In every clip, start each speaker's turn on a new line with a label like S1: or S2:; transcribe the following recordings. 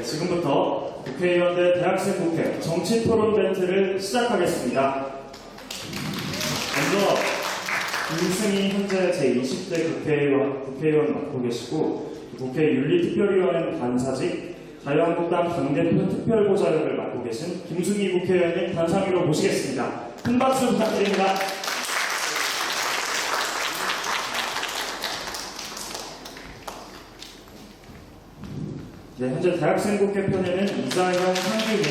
S1: 지금부터 국회의원들 대학생 국회 정치토론 멘트를 시작하겠습니다. 먼저 김승희 현재 제20대 국회의원 맡고 계시고 국회 윤리특별위원회 간사직 자유한국당 당대표 특별보좌역을 맡고 계신 김승희 국회의원님 단상 위로 모시겠습니다. 큰 박수 부탁드립니다. 네, 현재 대학생 국회 편에는 이자영, 상규민,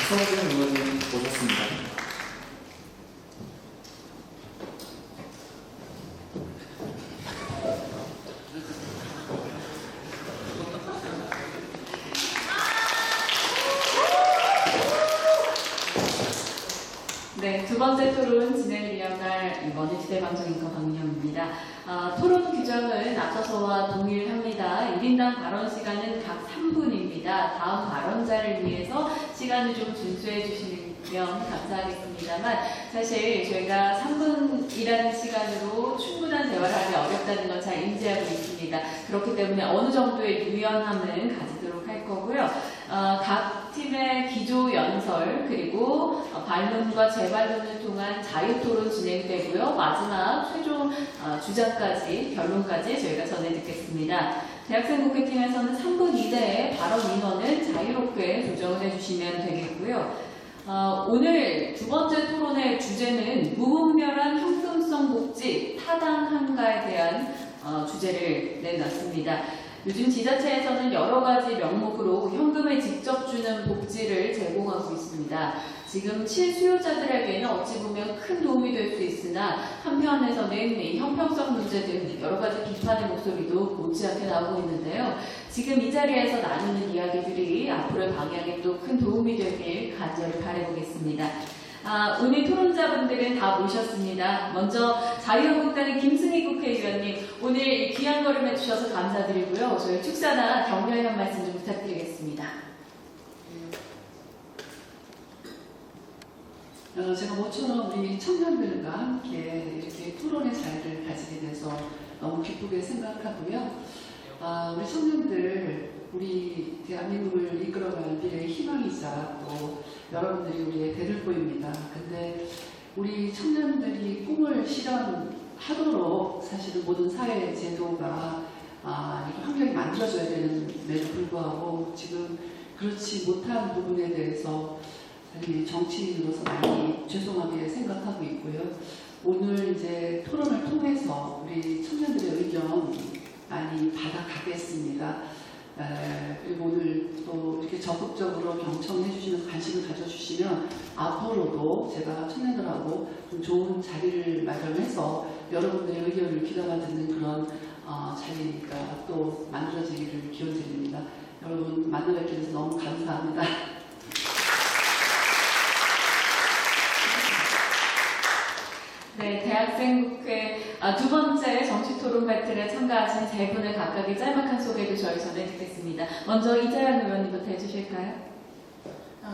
S1: 박성준 의원님 모셨습니다.
S2: 네, 두 번째 토론 진행을 이어갈 원희시대 방송인권 박민영입니다. 토론 규정은 앞서서와 동일합니다. 1인당 발언 시간은 각 3분입니다. 다음 발언자를 위해서 시간을 좀 준수해 주시면 감사하겠습니다만 사실 저희가 3분이라는 시간으로 충분한 대화를 하기 어렵다는 건 잘 인지하고 있습니다. 그렇기 때문에 어느 정도의 유연함은 가지도록 할 거고요. 각 팀의 기조 연설 그리고 반론과 재반론을 통한 자유토론 진행되고요. 마지막 최종 주장까지 결론까지 저희가 전해 듣겠습니다. 대학생 국회팀에서는 3분 이내에 발언 인원을 자유롭게 조정을 해주시면 되겠고요. 오늘 두 번째 토론의 주제는 무분별한 현금성 복지 타당한가에 대한 주제를 내놨습니다. 요즘 지자체에서는 여러 가지 명목으로 현금을 직접 주는 복지를 제공하고 있습니다. 지금 실수요자들에게는 어찌 보면 큰 도움이 될 수 있으나 한편에서는 이 형평성 문제 등 여러 가지 비판의 목소리도 못지않게 나오고 있는데요. 지금 이 자리에서 나누는 이야기들이 앞으로의 방향에 또 큰 도움이 되길 간절히 바라보겠습니다. 오늘 토론자분들은 다 모셨습니다. 먼저 자유한국당의 김승희 국회의원님, 오늘 귀한 걸음 해주셔서 감사드리고요. 저희 축사나 격려의 한 말씀 좀 부탁드리겠습니다.
S3: 제가 모처럼 우리 청년들과 함께 이렇게 토론의 자리를 가지게 돼서 너무 기쁘게 생각하고요. 우리 청년들, 우리 대한민국을 이끌어갈 미래의 희망이자 또 여러분들이 우리의 대들보입니다. 근데 우리 청년들이 꿈을 실현하도록 사실은 모든 사회 제도가 이렇게 환경이 만들어져야 되는데도 불구하고 지금 그렇지 못한 부분에 대해서 정치인으로서 많이 죄송하게 생각하고 있고요. 오늘 이제 토론을 통해서 우리 청년들의 의견 많이 받아가겠습니다. 그리고 오늘 또 이렇게 적극적으로 경청해 주시는 관심을 가져주시면 앞으로도 제가 청년들하고 좀 좋은 자리를 마련해서 여러분들의 의견을 귀담아 듣는 그런 자리가 또 만들어지기를 기원드립니다. 여러분 만나뵙게 돼서 너무 감사합니다.
S2: 네, 대학생국회 두 번째 정치토론 배틀에 참가하신 세 분의 각각의 짤막한 소개도 저희 전해 듣겠습니다. 먼저 이자영 의원님부터 해주실까요?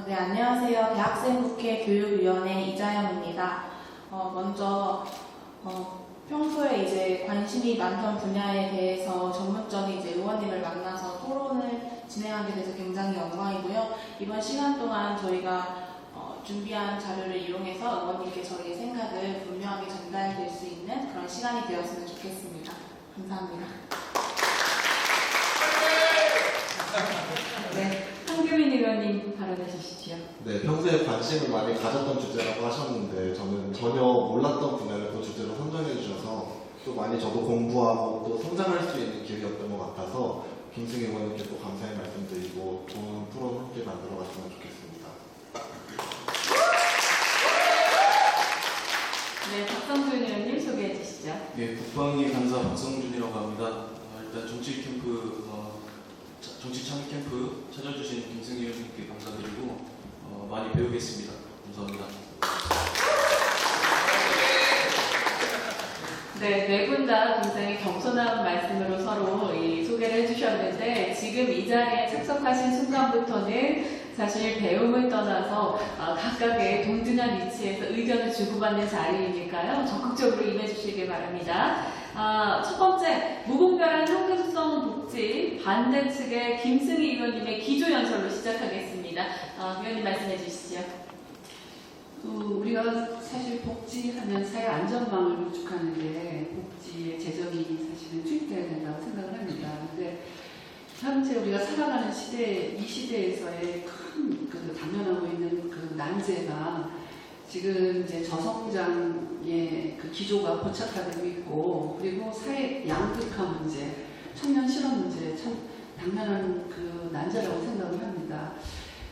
S4: 네, 안녕하세요. 대학생국회 교육위원회 이자영입니다. 먼저 평소에 이제 관심이 많던 분야에 대해서 전문적인 이제 의원님을 만나서 토론을 진행하게 돼서 굉장히 영광이고요. 이번 시간 동안 저희가 준비한 자료를 이용해서 의원님께 저희의 생각을 분명하게 전달될 수 있는 그런 시간이 되었으면 좋겠습니다. 감사합니다.
S2: 네, 한규민 의원님 발언해 주시죠.
S5: 네, 평소에 관심을 많이 가졌던 주제라고 하셨는데 저는 전혀 몰랐던 분야를 또 주제로 선정해 주셔서 또 많이 저도 공부하고 또 성장할 수 있는 기회였던 것 같아서 김승희 의원님께 또 감사의 말씀드리고 좋은 토론 함께 만들어 갔으면 좋겠습니다.
S2: 네, 박성준 의원님 소개해 주시죠.
S6: 네, 국방위 간사 박성준이라고 합니다. 일단 정치 참여 캠프 찾아주신 김승희 의원님께 감사드리고 많이 배우겠습니다. 감사합니다.
S2: 네, 네 분 다 굉장히 겸손한 말씀으로 서로 소개를 해주셨는데 지금 이 자리에 참석하신 순간부터는 사실 배움을 떠나서 각각의 동등한 위치에서 의견을 주고받는 자리이니까요. 적극적으로 임해주시길 바랍니다. 첫 번째, 무분별한 현금성 복지 반대 측의 김승희 의원님의 기조 연설로
S3: 우리가 사실 복지하면 사회 안전망을 구축하는데 복지의 재정이 사실은 투입돼야 된다고 생각을 합니다. 근데 현재 우리가 살아가는 시대, 이 시대에서의 큰 당면하고 있는 그 난제가 지금 이제 저성장의 그 기조가 고착화되고 있고, 그리고 사회 양극화 문제, 청년 실업 문제 참 당면한 그 난제라고 생각을 합니다.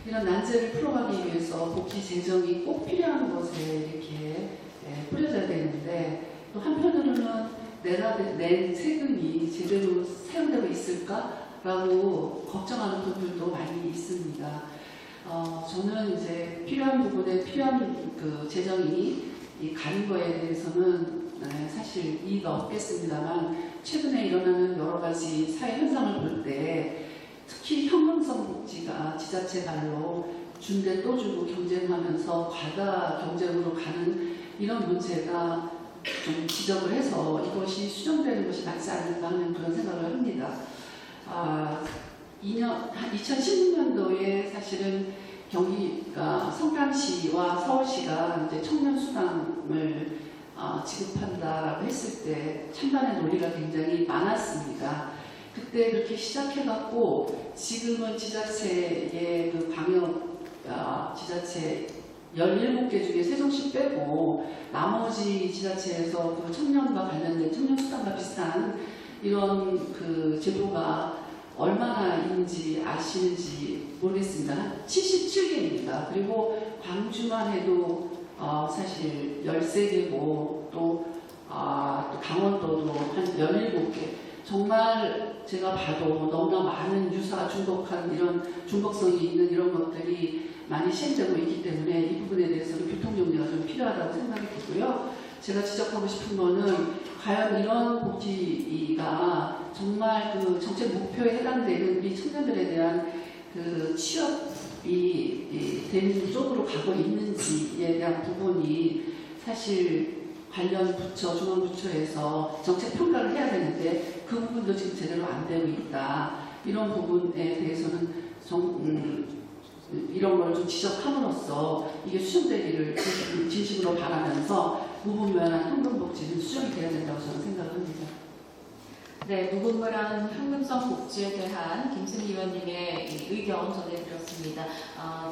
S3: 이런 난제를 풀어가기 위해서 복지 재정이 꼭 필요한 곳에 이렇게 뿌려져야 되는데, 또 한편으로는 내가 낸 세금이 제대로 사용되고 있을까라고 걱정하는 분들도 많이 있습니다. 저는 이제 필요한 부분에 필요한 그 재정이 가는 거에 대해서는 사실 이의가 없겠습니다만, 최근에 일어나는 여러 가지 사회 현상을 볼 때 특히 현금성 복지가 지자체 발로 준대 또 주고 경쟁하면서 과다 경쟁으로 가는 이런 문제가 좀 지적을 해서 이것이 수정되는 것이 맞지 않을까 하는 그런 생각을 합니다. 2016년도에 사실은 경기가 성남시와 서울시가 이제 청년 수당을 지급한다라고 했을 때 찬반의 논의가 굉장히 많았습니다. 그때 그렇게 시작해갖고 지금은 지자체의 그 광역 지자체 17개 중에 세종시 빼고 나머지 지자체에서 그 청년과 관련된 청년 수당과 비슷한 이런 그 제도가 얼마나 있는지 아시는지 모르겠습니다. 한 77개입니다. 그리고 광주만 해도 사실 13개고 또 강원도도 한 17개. 정말 제가 봐도 너무나 많은 유사 중독한 이런 중독성이 있는 이런 것들이 많이 시행되고 있기 때문에 이 부분에 대해서는 교통정리가 좀 필요하다고 생각이 들고요. 제가 지적하고 싶은 거는 과연 이런 복지가 정말 그 정책 목표에 해당되는 우리 청년들에 대한 그 취업이 되는 쪽으로 가고 있는지에 대한 부분이 사실 관련 부처, 중앙부처에서 정책 평가를 해야 되는데 그 부분도 지금 제대로 안 되고 있다. 이런 부분에 대해서는 이런 걸 좀 지적함으로써 이게 수정되기를 진심으로 바라면서 무분별한 현금복지는 수정이 돼야 된다고 저는 생각을 합니다.
S2: 네, 무분별한 현금성 복지에 대한 김승희 의원님의 의견 전해드렸습니다.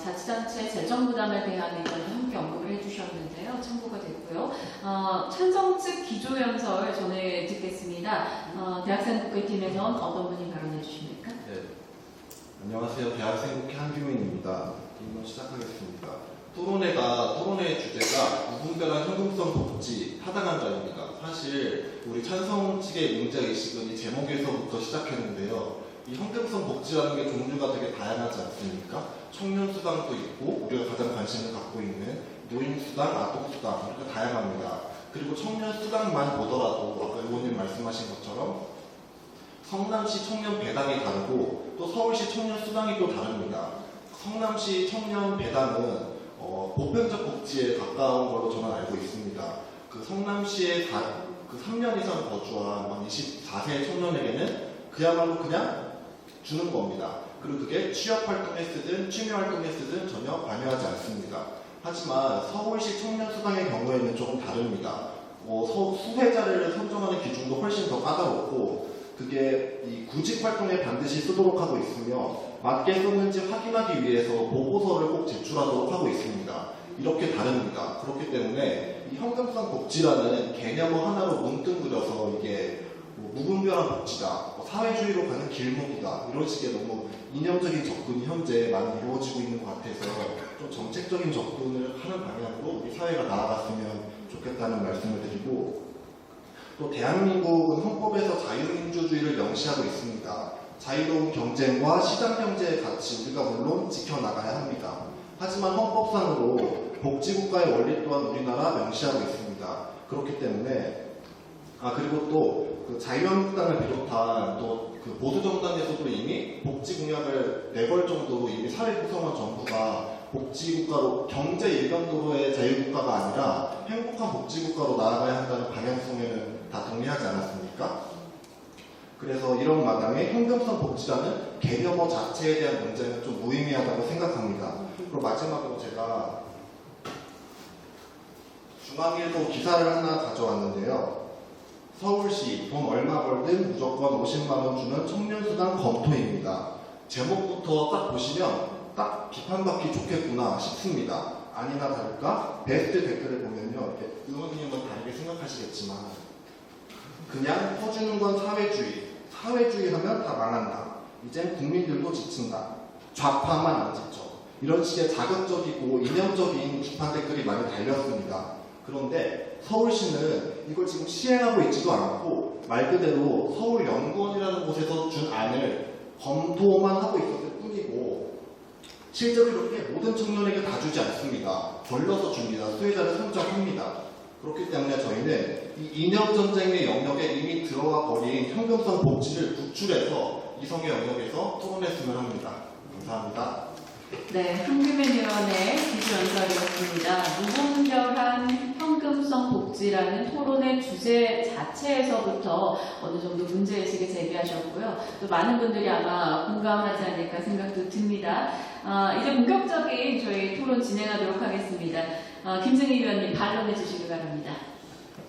S2: 자치단체 재정 부담에 대한 의견도 함께 언급을 해주셨는데요. 참고가 됐고요. 찬성 측 기조연설 전해 듣겠습니다. 대학생국회팀에선 어떤 분이 발언해 주십니까?
S5: 네. 안녕하세요. 대학생국회 한규민입니다. 질문 시작하겠습니다. 토론회의 주제가 무분별한 현금성 복지 타당한가입니다. 사실 우리 찬성 측의 문제의식은 이 제목에서부터 시작했는데요. 이 현금성 복지라는 게 종류가 되게 다양하지 않습니까? 청년수당도 있고 우리가 가장 관심을 갖고 있는 노인수당, 아동수당 이렇게 다양합니다. 그리고 청년수당만 보더라도 아까 의원님 말씀하신 것처럼 성남시 청년 배당이 다르고 또 서울시 청년 수당이 또 다릅니다. 성남시 청년 배당은 보편적 복지에 가까운 걸로 저는 알고 있습니다. 그 성남시에 그 3년 이상 거주한 24세 청년에게는 그야말로 그냥 주는 겁니다. 그리고 그게 취업활동에 쓰든 취미활동에 쓰든 전혀 관여하지 않습니다. 하지만 서울시 청년 수당의 경우에는 조금 다릅니다. 수혜자를 선정하는 기준도 훨씬 더 까다롭고 그게 이 구직 활동에 반드시 쓰도록 하고 있으며 맞게 썼는지 확인하기 위해서 보고서를 꼭 제출하도록 하고 있습니다. 이렇게 다릅니다. 그렇기 때문에 이 현금성 복지라는 개념을 하나로 뭉뚱그려서 이게 무분별한 복지다, 사회주의로 가는 길목이다 이런 식의 너무 이념적인 접근이 현재 많이 이루어지고 있는 것 같아서 좀 정책적인 접근을 하는 방향으로 우리 사회가 나아갔으면 좋겠다는 말씀을 드리고, 또 대한민국은 헌법에서 자유민주주의를 명시하고 있습니다. 자유로운 경쟁과 시장경제의 가치 우리가 물론 지켜나가야 합니다. 하지만 헌법상으로 복지국가의 원리 또한 우리나라 명시하고 있습니다. 그렇기 때문에 그리고 또 그 자유한국당을 비롯한 또 그 보수정당에서도 이미 복지공약을 내걸 정도로 이미 사회 구성원 정부가 복지국가로 경제 일변도로의 자유국가가 아니라 행복한 복지국가로 나아가야 한다는 방향성에는 다 동의하지 않았습니까? 그래서 이런 마당에 현금성 복지라는 개념어 자체에 대한 문제는 좀 무의미하다고 생각합니다. 그리고 마지막으로 제가 중앙일보 기사를 하나 가져왔는데요. 서울시 돈 얼마 벌든 무조건 50만 원 주는 청년수당 검토입니다. 제목부터 딱 보시면 딱 비판받기 좋겠구나 싶습니다. 아니나 다를까 베스트 댓글을 보면요, 이렇게 의원님은 다르게 생각하시겠지만 그냥 퍼주는 건 사회주의 하면 다 망한다. 이젠 국민들도 지친다. 좌파만 안 지쳐. 이런 식의 자극적이고 이념적인 비판 댓글이 많이 달렸습니다. 그런데 서울시는 이걸 지금 시행하고 있지도 않고 말 그대로 서울연구원이라는 곳에서 준 안을 검토만 하고 있었을 뿐이고 실제로 이렇게 모든 청년에게 다 주지 않습니다. 걸러서 줍니다. 수혜자를 선정합니다. 그렇기 때문에 저희는 이 이념전쟁의 영역에 이미 들어와 버린 현금성 복지를 구출해서 이성의 영역에서 토론했으면 합니다. 감사합니다.
S2: 네, 한규민 의원의 기술연설이었습니다. 무분별한 현금성 복지라는 토론의 주제 자체에서부터 어느 정도 문제의식을 제기하셨고요. 또 많은 분들이 아마 공감하지 않을까 생각도 듭니다. 이제 본격적인 저희 토론 진행하도록 하겠습니다. 김승희 의원님 발언해 주시기 바랍니다.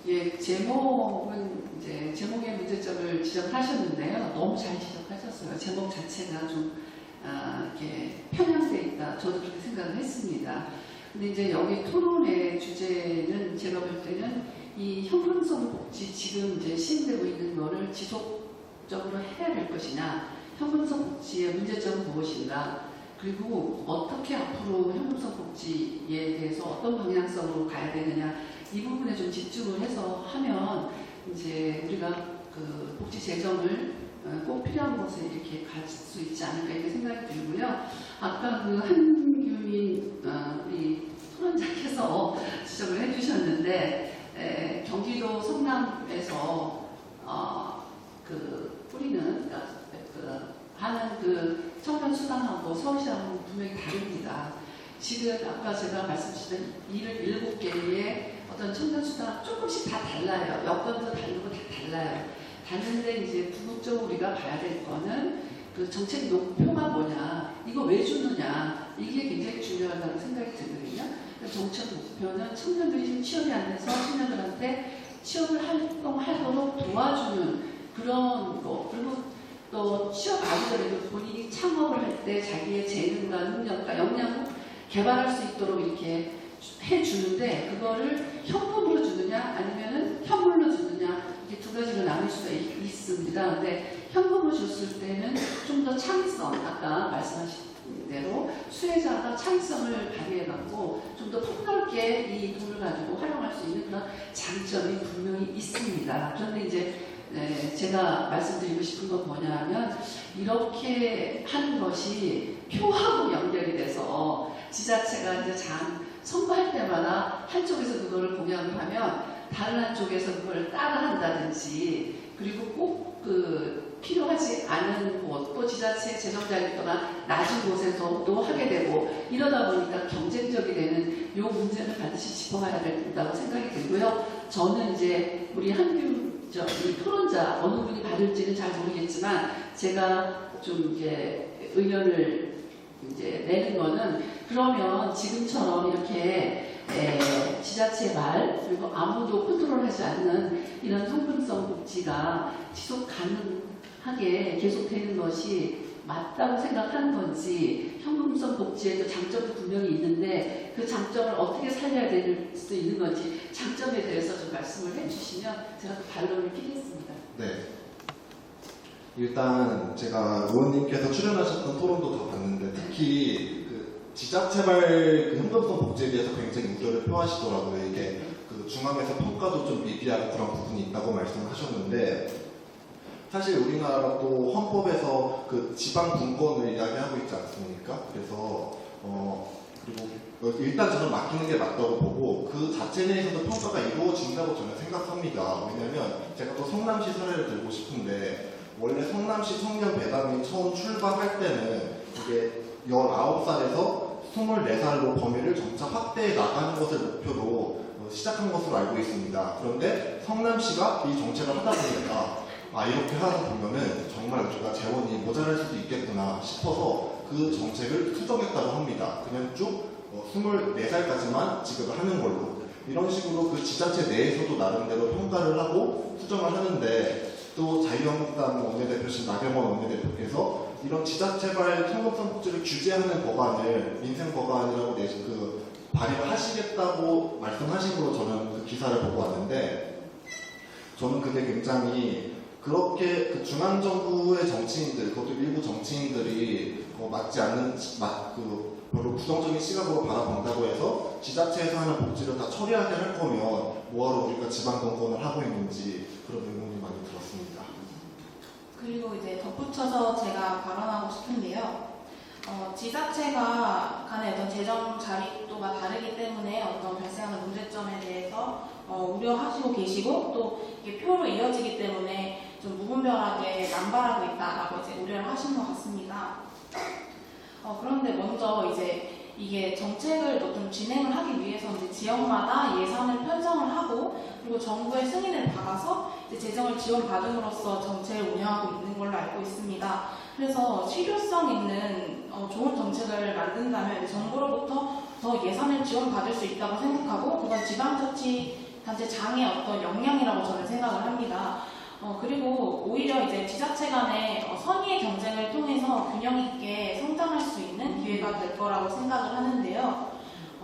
S3: 예, 제목은 이제 제목의 문제점을 지적하셨는데요. 너무 잘 지적하셨어요. 제목 자체가 좀 이렇게 편향돼 있다. 저도 그렇게 생각을 했습니다. 근데 이제 여기 토론의 주제는 제가 볼 때는 이 현금성 복지 지금 이제 시행되고 있는 거를 지속적으로 해야 될 것이냐, 현금성 복지의 문제점은 무엇인가, 그리고 어떻게 앞으로 현금성 복지에 대해서 어떤 방향성으로 가야 되느냐, 이 부분에 좀 집중을 해서 하면 이제 우리가 그 복지 재정을 꼭 필요한 곳에 이렇게 갈 수 있지 않을까 이렇게 생각이 들고요. 아까 그 한규민 우리 토론자께서 지적을 해주셨는데 경기도 성남에서 그 뿌리는 하는 그 청년 수당하고 서울시하고는 분명히 다릅니다. 지금 아까 제가 말씀드린 7개의 어떤 청년 수당 조금씩 다 달라요. 여건도 다르고 다 달라요. 다른데 이제 궁극적으로 우리가 봐야 될 거는 그 정책 목표가 뭐냐, 이거 왜 주느냐, 이게 굉장히 중요하다고 생각이 들거든요. 정책 목표는 청년들이 지금 취업이 안 돼서 청년들한테 취업을 활동하도록 도와주는 그런 거, 그리고 또 취업 아니더라도 본인이 창업을 할 때 자기의 재능과 능력과 역량을 개발할 수 있도록 이렇게 해주는데 그거를 현금으로 주느냐 아니면은 현물로 주느냐, 이게 두 가지로 나눌 수가 있습니다. 근데 현금으로 줬을 때는 좀 더 창의성, 아까 말씀하신 대로 수혜자가 창의성을 발휘해갖고 좀 더 폭넓게 이 돈을 가지고 활용할 수 있는 그런 장점이 분명히 있습니다. 그런데 이제 제가 말씀드리고 싶은 건 뭐냐면 이렇게 하는 것이 표하고 연결이 돼서 지자체가 이제 선거할 때마다 한쪽에서 그거를 공약을 하면 다른 한쪽에서 그걸 따라한다든지, 그리고 꼭 그 필요하지 않은 곳, 또 지자체 재정 자유도가 낮은 곳에서도 하게 되고 이러다 보니까 경쟁적이 되는 이 문제는 반드시 짚어가야 된다고 생각이 들고요. 저는 이제 우리 이 토론자 어느 분이 받을지는 잘 모르겠지만 제가 좀 이제 의견을 이제 내는 거는, 그러면 지금처럼 이렇게 지자체 말 그리고 아무도 컨트롤하지 않는 이런 현금성 복지가 지속 가능하게 계속되는 것이 맞다고 생각하는 건지, 현금성 복지에도 장점도 분명히 있는데 그 장점을 어떻게 살려야 될 수 있는 건지 장점에 대해서 좀 말씀을 해주시면 제가 그 반론을 끼겠습니다.
S5: 네. 일단 제가 의원님께서 출연하셨던 토론도 다 봤는데 특히 그 지자체발 그 현금성 복지에 대해서 굉장히 우려를 표하시더라고요. 이게 그 중앙에서 평가도 좀 미비하고 그런 부분이 있다고 말씀하셨는데, 사실 우리나라도 헌법에서 그 지방 분권을 이야기하고 있지 않습니까? 그래서 그리고 일단 저는 맡기는 게 맞다고 보고 그 자체 내에서도 평가가 이루어진다고 저는 생각합니다. 왜냐하면 제가 또 성남시 사례를 들고 싶은데, 원래 성남시 청년 배당이 처음 출발할 때는 이게 19살에서 24살로 범위를 점차 확대해 나가는 것을 목표로 시작한 것으로 알고 있습니다. 그런데 성남시가 이 정책을 하다 보니까 이렇게 하다 보면은 정말 우리가 재원이 모자랄 수도 있겠구나 싶어서 그 정책을 수정했다고 합니다. 그냥 쭉 24살까지만 지급을 하는 걸로. 이런 식으로 그 지자체 내에서도 나름대로 평가를 하고 수정을 하는데 또 자유한국당 원내대표신 나경원 원내대표께서 이런 지자체발 청렴성 복지를 규제하는 법안을 민생 법안이라고 발의를 하시겠다고 말씀하신 걸로 저는 그 기사를 보고 왔는데 저는 그게 굉장히 그렇게 그 중앙정부의 정치인들, 그것도 일부 정치인들이 맞지 않는, 별로 부정적인 시각으로 바라본다고 해서 지자체에서 하는 복지를 다 처리하게 할 거면 뭐하러 우리가 지방정권을 하고 있는지 그런 의문이 많이 들었습니다.
S4: 그리고 이제 덧붙여서 제가 발언하고 싶은데요. 지자체가 간의 어떤 재정 자립도가 다르기 때문에 어떤 발생하는 문제점에 대해서 우려하시고 계시고 또 이게 표로 이어지기 때문에 좀 무분별하게 남발하고 있다라고 이제 우려를 하신 것 같습니다. 그런데 먼저 이제 이게 정책을 좀 진행을 하기 위해서 이제 지역마다 예산을 편성을 하고 그리고 정부의 승인을 받아서 이제 재정을 지원받음으로써 정책을 운영하고 있는 걸로 알고 있습니다. 그래서 실효성 있는 좋은 정책을 만든다면 정부로부터 더 예산을 지원받을 수 있다고 생각하고 그건 지방자치단체장의 어떤 역량이라고 저는 생각을 합니다. 그리고 오히려 이제 지자체 간의 선의의 경쟁을 통해서 균형 있게 성장할 수 있는 기회가 될 거라고 생각을 하는데요.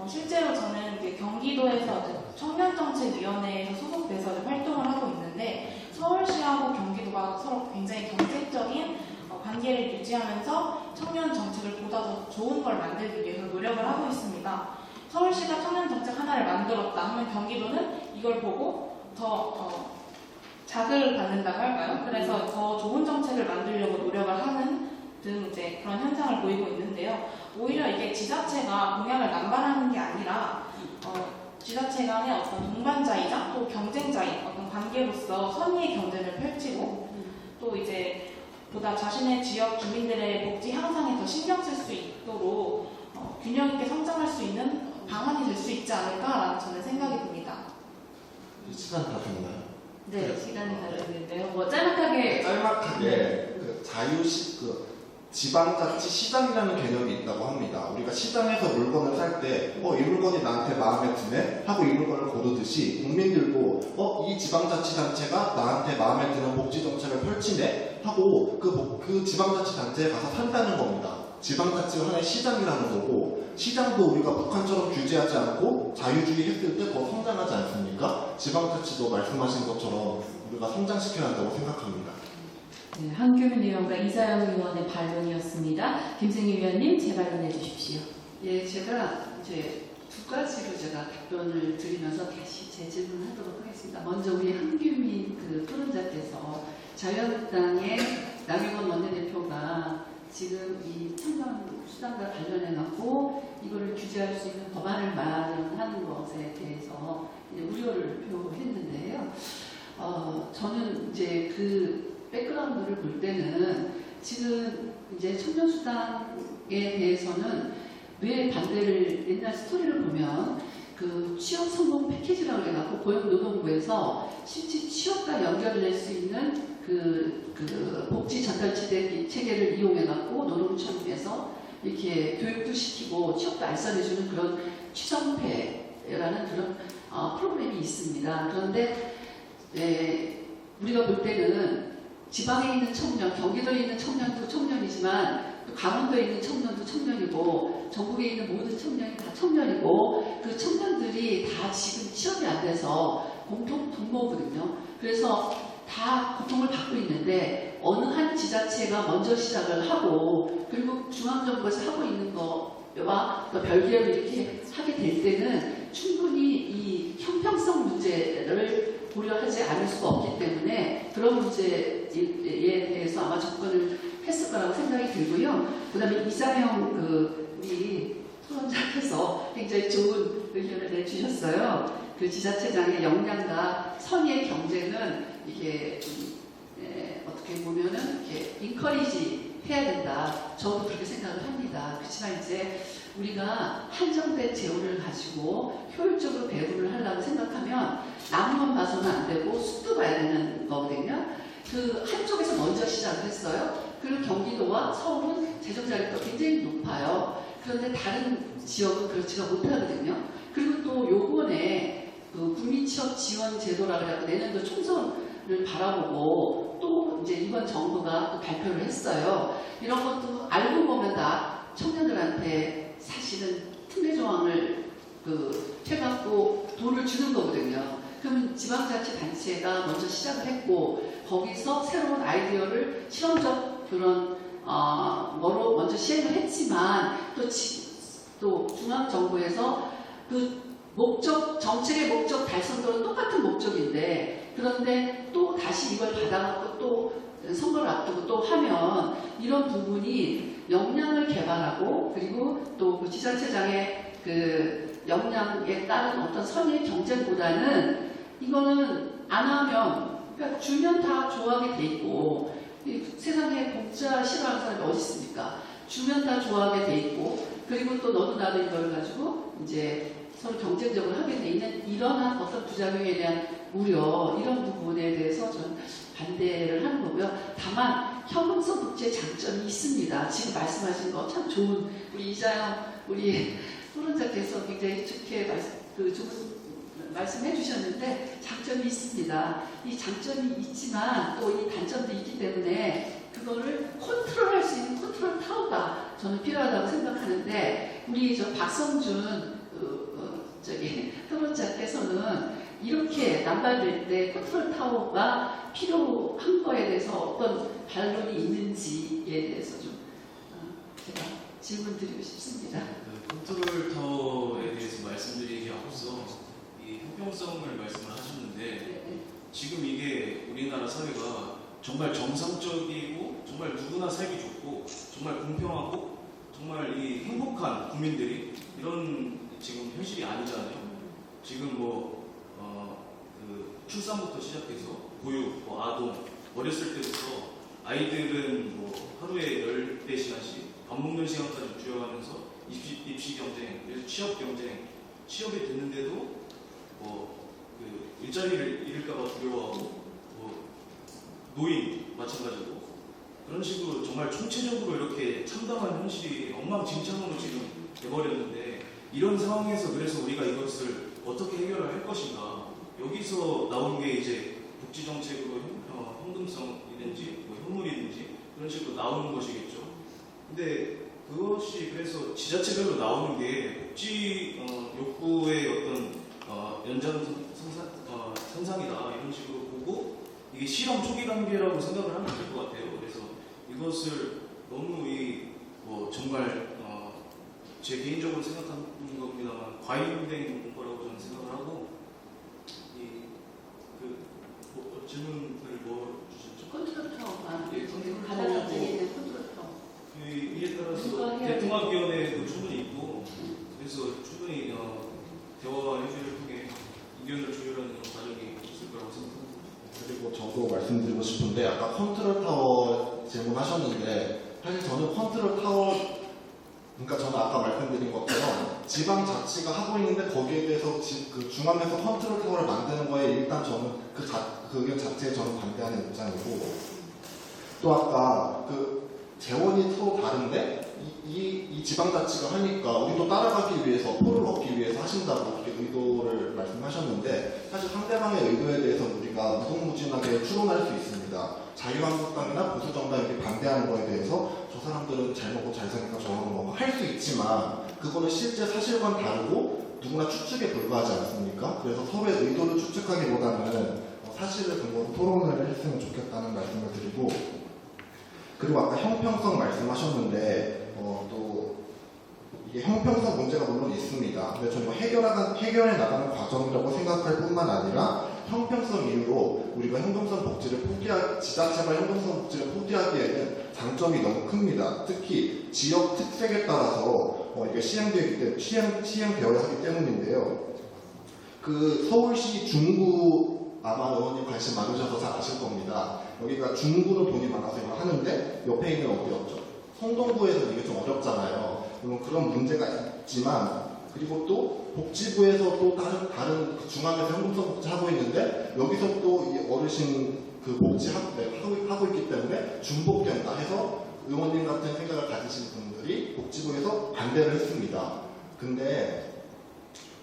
S4: 실제로 저는 이제 경기도에서 청년정책위원회에서 소속돼서 활동을 하고 있는데 서울시하고 경기도가 서로 굉장히 경쟁적인 관계를 유지하면서 청년 정책을 보다 더 좋은 걸 만들기 위해서 노력을 하고 있습니다. 서울시가 청년 정책 하나를 만들었다 하면 경기도는 이걸 보고 더 자극을 받는다고 할까요? 그래서 더 좋은 정책을 만들려고 노력을 하는 등 이제 그런 현상을 보이고 있는데요. 오히려 이게 지자체가 공약을 남발하는 게 아니라 지자체 간의 어떤 동반자이자 또 경쟁자인 어떤 관계로서 선의의 경쟁을 펼치고 또 이제 보다 자신의 지역 주민들의 복지 향상에 더 신경 쓸 수 있도록 균형 있게 성장할 수 있는 방안이 될 수 있지 않을까라는 저는 생각이 듭니다.
S5: 시간 다 됐나요?
S2: 네, 시간이 다 됐는데요. 짤막하게
S5: 그 지방자치 시장이라는 개념이 있다고 합니다. 우리가 시장에서 물건을 살 때 이 물건이 나한테 마음에 드네? 하고 이 물건을 고르듯이 국민들도 이 지방자치단체가 나한테 마음에 드는 복지정책을 펼치네? 하고 그 지방자치단체에 가서 산다는 겁니다. 지방자치가 하나의 시장이라는 거고 시장도 우리가 북한처럼 규제하지 않고 자유주의 했을 때 더 성장하지 않습니까? 지방자치도 말씀하신 것처럼 우리가 성장시켜야 한다고 생각합니다.
S2: 네, 한규민 의원과 이사영 의원의 반론이었습니다. 김승희 위원님 재발론해 주십시오.
S3: 예, 제가 이제 두 가지로 제가 답변을 드리면서 다시 재질문하도록 하겠습니다. 먼저 우리 한규민 토론자께서 자유한국당의 나경원 원내대표가 지금 이 청년수당과 관련해갖고 이거를 규제할 수 있는 법안을 마련하는 것에 대해서 이제 우려를 표했는데요. 저는 이제 그 백그라운드를 볼 때는 지금 이제 청년수당에 대해서는 왜 반대를 옛날 스토리를 보면 그 취업 성공 패키지라고 해갖고 고용노동부에서 실제 취업과 연결을 낼 수 있는 그 복지 전달지대 체계를 이용해갖고 노동청에서 이렇게 교육도 시키고 취업도 알선해주는 그런 취정패라는 그런 프로그램이 있습니다. 그런데 우리가 볼 때는 지방에 있는 청년, 경기도에 있는 청년도 청년이지만 또 강원도에 있는 청년도 청년이고 전국에 있는 모든 청년이 다 청년이고 그 청년들이 다 지금 취업이 안 돼서 공통 분모거든요. 그래서 다 고통을 받고 있는데 어느 한 지자체가 먼저 시작을 하고 그리고 중앙정부에서 하고 있는 거와 별개로 이렇게 하게 될 때는 충분히 이 형평성 문제를 고려하지 않을 수가 없기 때문에 그런 문제에 대해서 아마 접근을 했을 거라고 생각이 들고요. 그 다음에 이사영 우리 토론자께서 굉장히 좋은 의견을 내주셨어요. 그 지자체장의 역량과 선의의 경쟁은 이게 어떻게 보면은 이렇게 인커리지 해야 된다. 저도 그렇게 생각을 합니다. 그렇지만 이제 우리가 한정된 재원을 가지고 효율적으로 배분을 하려고 생각하면 나무만 봐서는 안 되고 숲도 봐야 되는 거거든요. 그 한쪽에서 먼저 시작을 했어요. 그리고 경기도와 서울은 재정자립도가 굉장히 높아요. 그런데 다른 지역은 그렇지가 못하거든요. 그리고 또 요번에 그 국민 취업 지원 제도라 그래서 내년도 총선을 바라보고 또 이제 이번 정부가 또 발표를 했어요. 이런 것도 알고 보면 다 청년들한테 사실은 특례 조항을 해갖고 돈을 주는 거거든요. 그러면 지방자치단체가 먼저 시작을 했고 거기서 새로운 아이디어를 실험적 그런 뭐로 먼저 시행을 했지만 또 중앙정부에서 그 목적, 정책의 목적 달성도는 똑같은 목적인데 그런데 또 다시 이걸 받아갖고 또 선거를 앞두고 또 하면 이런 부분이 역량을 개발하고 그리고 또 그 지자체장의 그 역량에 따른 어떤 선의 경쟁보다는 이거는 안 하면 그러니까 주면 다 좋아하게 돼 있고 세상에 공짜 싫어하는 사람이 어디 있습니까? 주면 다 좋아하게 돼 있고 그리고 또 너도 나도 이걸 가지고 이제 서로 경쟁적으로 하게 돼 있는 이러한 어떤 부작용에 대한 우려 이런 부분에 대해서 저는 반대를 하는 거고요. 다만 현금성 복지의 장점이 있습니다. 지금 말씀하신 거 참 좋은 우리 이자영 우리 토론자께서 굉장히 좋게 좋은 말씀해 주셨는데 장점이 있습니다. 이 장점이 있지만 또 이 단점도 있기 때문에 그거를 컨트롤할 수 있는 컨트롤 타워가 저는 필요하다고 생각하는데 우리 저 박성준 토론자께서는 이렇게 남발될 때 컨트롤 타워가 필요한 거에 대해서 어떤 반론이 있는지에 대해서 좀 제가 질문 드리고 싶습니다.
S6: 컨트롤 타워에 대해서 말씀드리기 앞서 이 형평성을 말씀을 하셨는데 지금 이게 우리나라 사회가 정말 정상적이고 정말 누구나 살기 좋고 정말 공평하고 정말 이 행복한 국민들이 이런 지금 현실이 아니잖아요. 지금 그 출산부터 시작해서 보육, 아동, 어렸을 때부터 아이들은 하루에 14시간씩 밥 먹는 시간까지 주어가면서 입시 경쟁, 그래서 취업 경쟁, 취업이 됐는데도 그 일자리를 잃을까봐 두려워하고 노인 마찬가지고 그런 식으로 정말 총체적으로 이렇게 참담한 현실이 엉망진창으로 지금 돼버렸는데 이런 상황에서 그래서 우리가 이것을 어떻게 해결을 할 것인가 여기서 나온 게 이제 복지정책으로 현금성이든지 현물이든지 그런 식으로 나오는 것이겠죠. 근데 그것이 그래서 지자체별로 나오는 게 복지 욕구의 어떤 연장선상이다 이런 식으로 보고 이게 실험 초기 단계라고 생각을 하면 될 것 같아요. 그래서 이것을 너무 정말 제 개인적으로 생각하는 겁니다만 과잉된 거라고 저는 생각을 하고 질문을 주셨죠?
S3: 컨트롤 타워가
S6: 예, 컨트롤
S3: 가장
S6: 타워고
S3: 앞쪽에 있는 컨트롤 타워.
S6: 이에 따라서
S3: 누가 해야
S6: 대통합위원회도 충분히 있고 그래서 충분히 대화와 협의를 통해 의견을 조율하는 과정이 있을 거라고 생각합니다.
S5: 그리고 저도 말씀드리고 싶은데 아까 컨트롤 타워 질문하셨는데 사실 저는 컨트롤 타워 그러니까 저는 아까 말씀드린 것처럼 지방자치가 하고 있는데 거기에 대해서 그 중앙에서 컨트롤 타워를 만드는 거에 일단 저는 그 의견 자체에 저는 반대하는 입장이고 또 아까 그 재원이 서로 다른데 이 지방자치가 하니까 우리도 따라가기 위해서 표를 얻기 위해서 하신다고 그렇게 의도를 말씀하셨는데 사실 상대방의 의도에 대해서 우리가 무궁무진하게 추론할 수 있습니다. 자유한국당이나 보수정당이 이렇게 반대하는 거에 대해서 저 사람들은 잘 먹고 잘 사니까 저러는 거 할 수 있지만 그거는 실제 사실과는 다르고 누구나 추측에 불과하지 않습니까? 그래서 서로의 의도를 추측하기보다는 사실을 근거로 토론을 했으면 좋겠다는 말씀을 드리고 그리고 아까 형평성 말씀하셨는데 또 이게 형평성 문제가 물론 있습니다. 근데 저는 해결해 나가는 과정이라고 생각할 뿐만 아니라 형평성 이유로 우리가 현금성 복지를 지자체가 현금성 복지를 포기하기에는 장점이 너무 큽니다. 특히 지역 특색에 따라서 이게 시행되어야 하기 때문인데요. 그 서울시 중구 아마 의원님 관심 많으셔서 잘 아실 겁니다. 여기가 중구는 돈이 많아서 이거 하는데 옆에 있는 어디였죠? 성동구에서 이게 좀 어렵잖아요. 물론 그런 문제가 있지만 그리고 또 복지부에서 또 다른 중앙에서 현금성 복지 하고 있는데 여기서 또 이 어르신 그 복지 하고 있기 때문에 중복된다 해서 의원님 같은 생각을 가지신 분들이 복지부에서 반대를 했습니다. 근데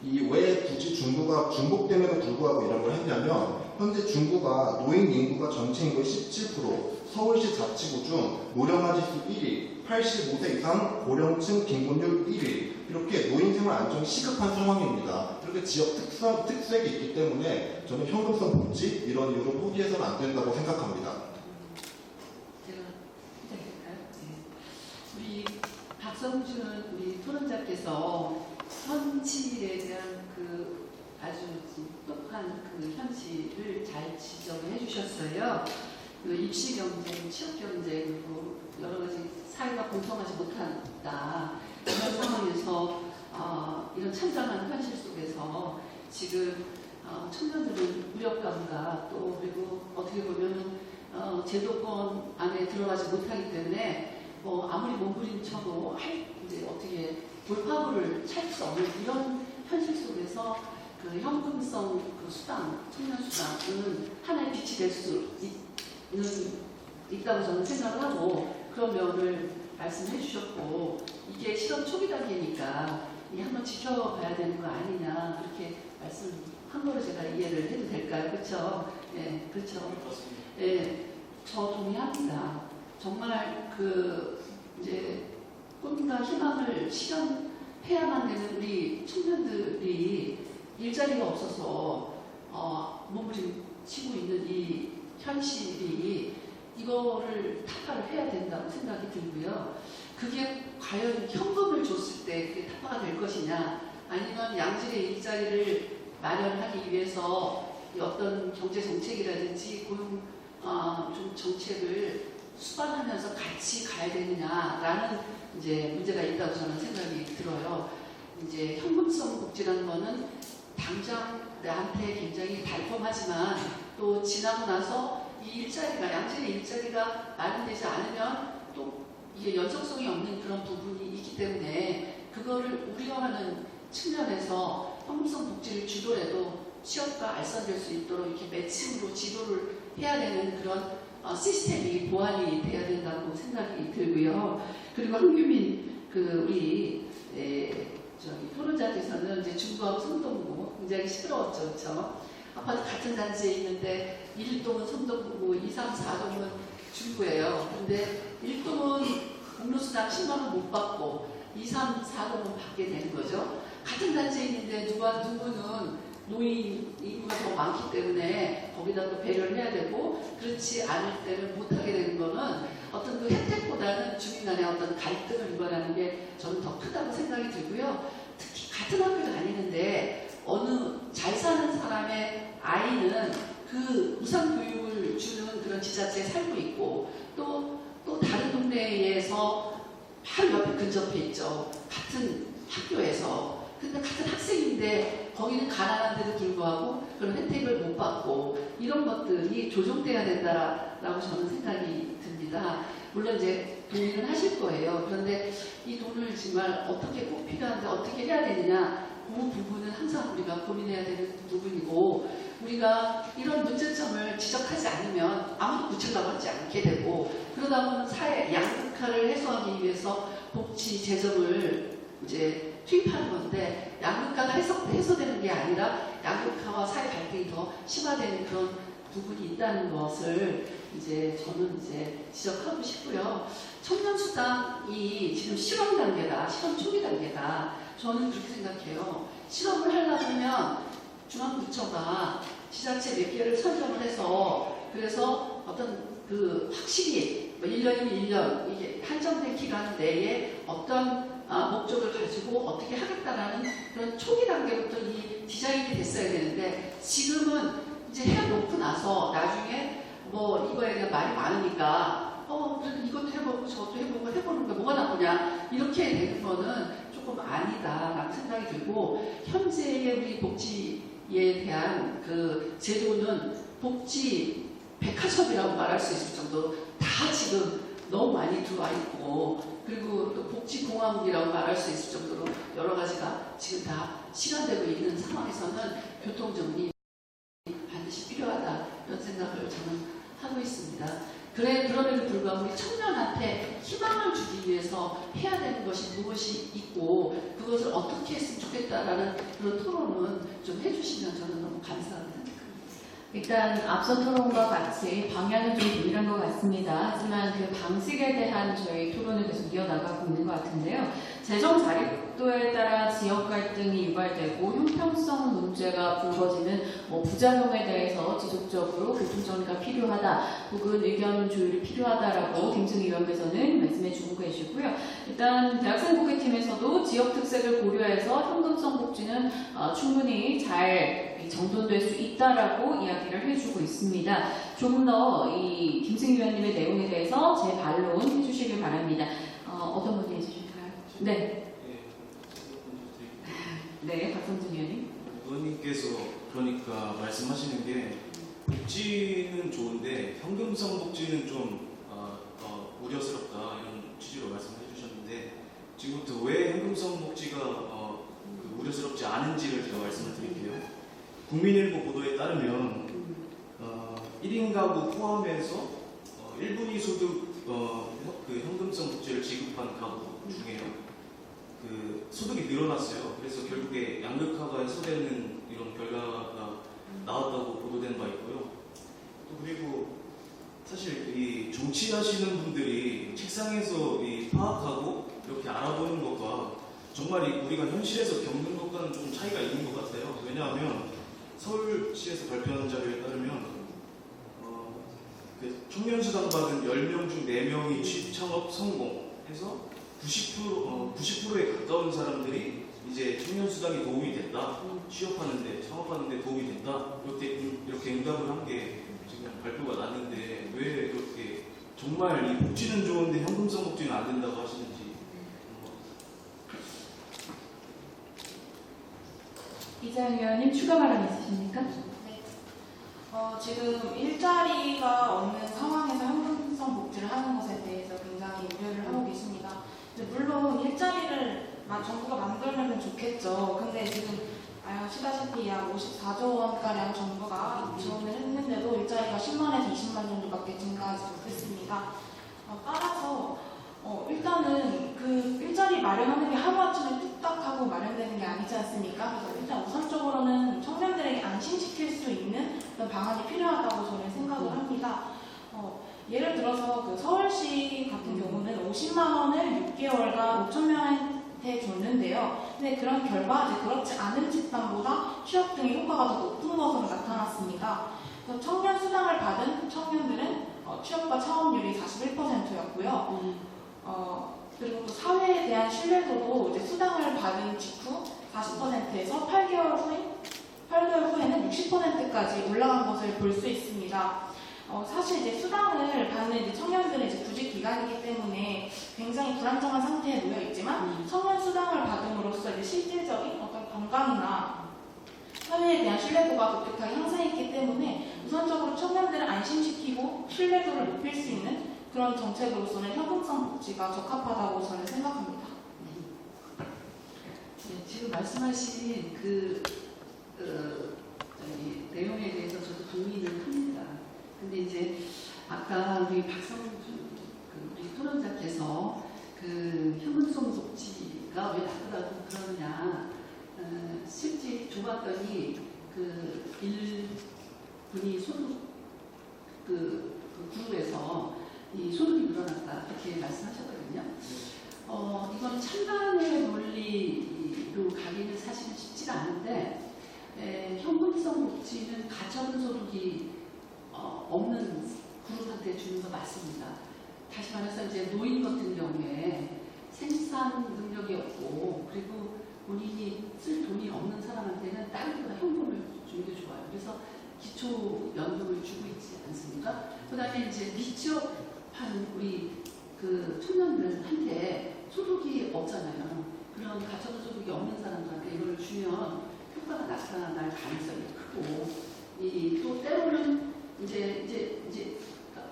S5: 이 왜 굳이 중구가 중복됨에도 불구하고 이런 걸 했냐면 현재 중구가 노인 인구가 전체 인구의 17%, 서울시 자치구 중 노령화 지수 1위, 85세 이상 고령층 빈곤율 1위, 이렇게 노인 생활 안정이 시급한 상황입니다. 이렇게 지역 특색이 있기 때문에 저는 현금성 복지 이런 이유로 포기해서는 안 된다고 생각합니다.
S3: 제가 시작할까요? 네. 우리 박성준 우리 토론자께서 현실에 대한 그 아주 똑똑한 그 현실을 잘 지적을 해주셨어요. 그 입시 경쟁, 취업 경쟁, 그리고 여러 가지 사회가 공평하지 못한다. 이런 상황에서 이런 참담한 현실 속에서 지금 청년들은 무력감과 또 그리고 어떻게 보면 제도권 안에 들어가지 못하기 때문에 아무리 몸부림쳐도 이제 어떻게 돌파구를 찾을 수 없는 이런 현실 속에서 그 현금성 그 수당, 청년 수당은 하나의 빛이 될 수 있다고 저는 생각을 하고 그런 면을 말씀해 주셨고 이게 실험 초기 단계니까 이게 한번 지켜봐야 되는 거 아니냐 그렇게 말씀한 거로 제가 이해를 해도 될까요? 그렇죠? 네, 그렇죠. 네, 저 동의합니다. 정말 그 이제 꿈과 희망을 실현해야만 되는 우리 청년들이 일자리가 없어서 몸부림치고 있는 이 현실이 이거를 타파를 해야 된다고 생각이 들고요. 그게 과연 현금을 줬을 때 그게 타파가 될 것이냐 아니면 양질의 일자리를 마련하기 위해서 어떤 경제 정책이라든지 고용 좀 정책을 수반하면서 같이 가야 되느냐라는 이제 문제가 있다고 저는 생각이 들어요. 이제 현금성 복지라는 거는 당장 나한테 굉장히 달콤하지만 또 지나고 나서 이 일자리가 양질의 일자리가 마련되지 않으면 또 이게 연속성이 없는 그런 부분이 있기 때문에 그거를 우려하는 측면에서 현금성 복지를 주더라도 취업과 알선될 수 있도록 이렇게 매칭으로 지도를 해야 되는 그런 시스템이 보완이 돼야 된다고 생각이 들고요. 그리고 한규민 우리 저기 토론자께서는 이제 중구하고 성동구 굉장히 시끄러웠죠, 그렇죠? 아파트 같은 단지에 있는데 1동은 성동구고 2, 3, 4동은 중구예요. 근데 1동은 공로수당 10만 원 못 받고 2, 3, 4동은 받게 되는 거죠. 같은 단지에 있는데 누구는 노인 인구가 더 많기 때문에 거기다 또 배려를 해야 되고 그렇지 않을 때는 못하게 되는 거는 어떤 그 혜택보다는 주민 간의 어떤 갈등을 유발하는 게 저는 더 크다고 생각이 들고요. 특히 같은 학교에 다니는데 어느 잘 사는 사람의 아이는 그 우선 교육을 주는 그런 지자체에 살고 있고 또 다른 동네에서 바로 옆에 근접해 있죠. 같은 학교에서. 근데 같은 학생인데 거기는 가난한데도 불구하고 그런 혜택을 못 받고 이런 것들이 조정돼야 된다라고 저는 생각이 듭니다. 물론 이제 동의는 하실 거예요. 그런데 이 돈을 정말 어떻게 꼭 필요한데 어떻게 해야 되느냐 그 부분은 항상 우리가 고민해야 되는 부분이고 우리가 이런 문제점을 지적하지 않으면 아무도 고치려고 하지 않게 되고 그러다 보면 사회 양극화를 해소하기 위해서 복지 재정을 이제 투입하는 건데 양극화가 해소되는 게 아니라 양극화와 사회 갈등이 더 심화되는 그런 부분이 있다는 것을 이제 저는 이제 지적하고 싶고요. 청년 수당이 지금 실험 단계다, 실험 초기 단계다. 저는 그렇게 생각해요. 실험을 하려면 중앙부처가 지자체 몇 개를 선정을 해서 그래서 어떤 그 확실히 1년이면 1년 이게 한정된 기간 내에 어떤 목적을 가지고 어떻게 하겠다라는 그런 초기 단계부터 이 디자인이 됐어야 되는데 지금은 이제 해놓고 나서 나중에 뭐 이거에 대한 말이 많으니까 그래도 이것도 해보고 저것도 해보고 해보는 게 뭐가 나쁘냐 이렇게 되는 거는 조금 아니다라는 생각이 들고 현재의 우리 복지에 대한 그 제도는 복지 백화점이라고 말할 수 있을 정도로 다 지금 너무 많이 들어와 있고 그리고 또 복지공화국이라고 말할 수 있을 정도로 여러 가지가 지금 다 실현되고 있는 상황에서는 교통정리 반드시 필요하다 이런 생각을 저는 하고 있습니다. 그럼에도 불구하고 우리 청년한테 희망을 주기 위해서 해야 되는 것이 무엇이 있고 그것 이것을 어떻게 했으면 좋겠다라는 그런 토론은 좀 해주시면 저는 너무 감사합니다.
S2: 일단 앞선 토론과 같이 방향은 좀 동일한 것 같습니다. 하지만 그 방식에 대한 저희 토론을 계속 이어나가고 있는 것 같은데요. 재정 자립도에 따라 지역 갈등이 유발되고 형평성 문제가 불거지는 부작용에 대해서 지속적으로 교통정리가 필요하다 혹은 의견 조율이 필요하다라고 김승희 위원께서는 말씀해 주고 계시고요. 일단 대학생국회팀에서도 지역 특색을 고려해서 현금성 복지는 충분히 잘 정돈될 수 있다라고 이야기를 해주고 있습니다. 조금 더 이 김승희 위원님의 내용에 대해서 재반론 해주시길 바랍니다. 어떤 분이 해주실까요? 네. 네, 박성준 위원님.
S6: 의원님께서 그러니까 말씀하시는 게 복지는 좋은데 현금성 복지는 좀 우려스럽다 이런 취지로 말씀해 주셨는데 지금부터 왜 현금성 복지가 우려스럽지 않은지를 제가 말씀을 드릴게요. 국민일보 보도에 따르면 1인 가구 포함해서 1분위 소득 그 현금성 복지를 지급한 가구 중에요. 그 소득이 늘어났어요. 그래서 결국에 양극화가 해소되는 이런 결과가 나왔다고 보도된 바 있고요. 또 그리고 사실 이 정치하시는 분들이 책상에서 파악하고 이렇게 알아보는 것과 정말 우리가 현실에서 겪는 것과는 좀 차이가 있는 것 같아요. 왜냐하면 서울시에서 발표한 자료에 따르면 그 청년수당 받은 10명 중 4명이 취업 창업 성공해서 90%에 가까운 사람들이 이제 청년수당이 도움이 됐다. 취업하는데, 창업하는데 도움이 됐다. 이렇게 응답을 한 게 지금 발표가 났는데 왜 이렇게 정말 이 복지는 좋은데 현금성 복지는 안 된다고 하시는지.
S2: 이자영 위원님 추가 발언 있으십니까?
S4: 네. 지금 일자리가 없는 상황에서 현금성 복지를 하는 것에 대해서 굉장히 우려를 하고 계십니다. 물론 일자리를 정부가 만들면 좋겠죠. 근데 지금 아시다시피 약 54조 원가량 정부가 지원을 했는데도 일자리가 10만에서 20만 정도밖에 증가하지 못했습니다. 따라서 일단은 그 일자리 마련하는 게 하루아침에 뚝딱 하고 마련되는 게 아니지 않습니까? 그래서 일단 우선적으로는 청년들에게 안심시킬 수 있는 그런 방안이 필요하다고 저는 생각을 합니다. 예를 들어서 그 서울시 같은 경우는 50만 원을 6개월간 5천 명한테 줬는데요. 근데 그런 결과 그렇지 않은 집단보다 취업 등의 효과가 더 높은 것으로 나타났습니다. 그래서 청년 수당을 받은 청년들은 취업과 창업률이 41%였고요. 그리고 또 사회에 대한 신뢰도도 이제 수당을 받은 직후 40%에서 8개월 후에는 60%까지 올라간 것을 볼 수 있습니다. 사실 이제 수당을 받는 이제 청년들은 이제 구직 기간이기 때문에 굉장히 불안정한 상태에 놓여 있지만 청년 수당을 받음으로써 이제 실질적인 어떤 건강이나 사회에 대한 신뢰도가 급격하게 향상했기 때문에 우선적으로 청년들을 안심시키고 신뢰도를 높일 수 있는 그런 정책으로서는 현금성 복지가 적합하다고 저는 생각합니다.
S3: 네, 지금 말씀하신 내용에 대해서 저도 동의를 합니다. 근데 이제 아까 우리 박성준 우리 토론자께서 그 현금성 복지가 왜 나쁘다고 그러느냐 실제 줘봤더니 그 1분위 소득 그룹에서 이 소득이 늘어났다 이렇게 말씀하셨거든요. 이건 찬반의 논리로 가기는 사실은 쉽지가 않은데 현금성 복지는 가처분 소득이 없는 그룹한테 주는 거 맞습니다. 다시 말해서 이제 노인 같은 경우에 생산 능력이 없고 그리고 본인이 쓸 돈이 없는 사람한테는 다른 보다 현금을 주는 게 좋아요. 그래서 기초연금을 주고 있지 않습니까? 그 다음에 이제 미취업한 우리 그 청년들한테 소득이 없잖아요. 그런 가처분 소득이 없는 사람들한테 이걸 주면 효과가 나타날 가능성이 크고 또 때로는 이제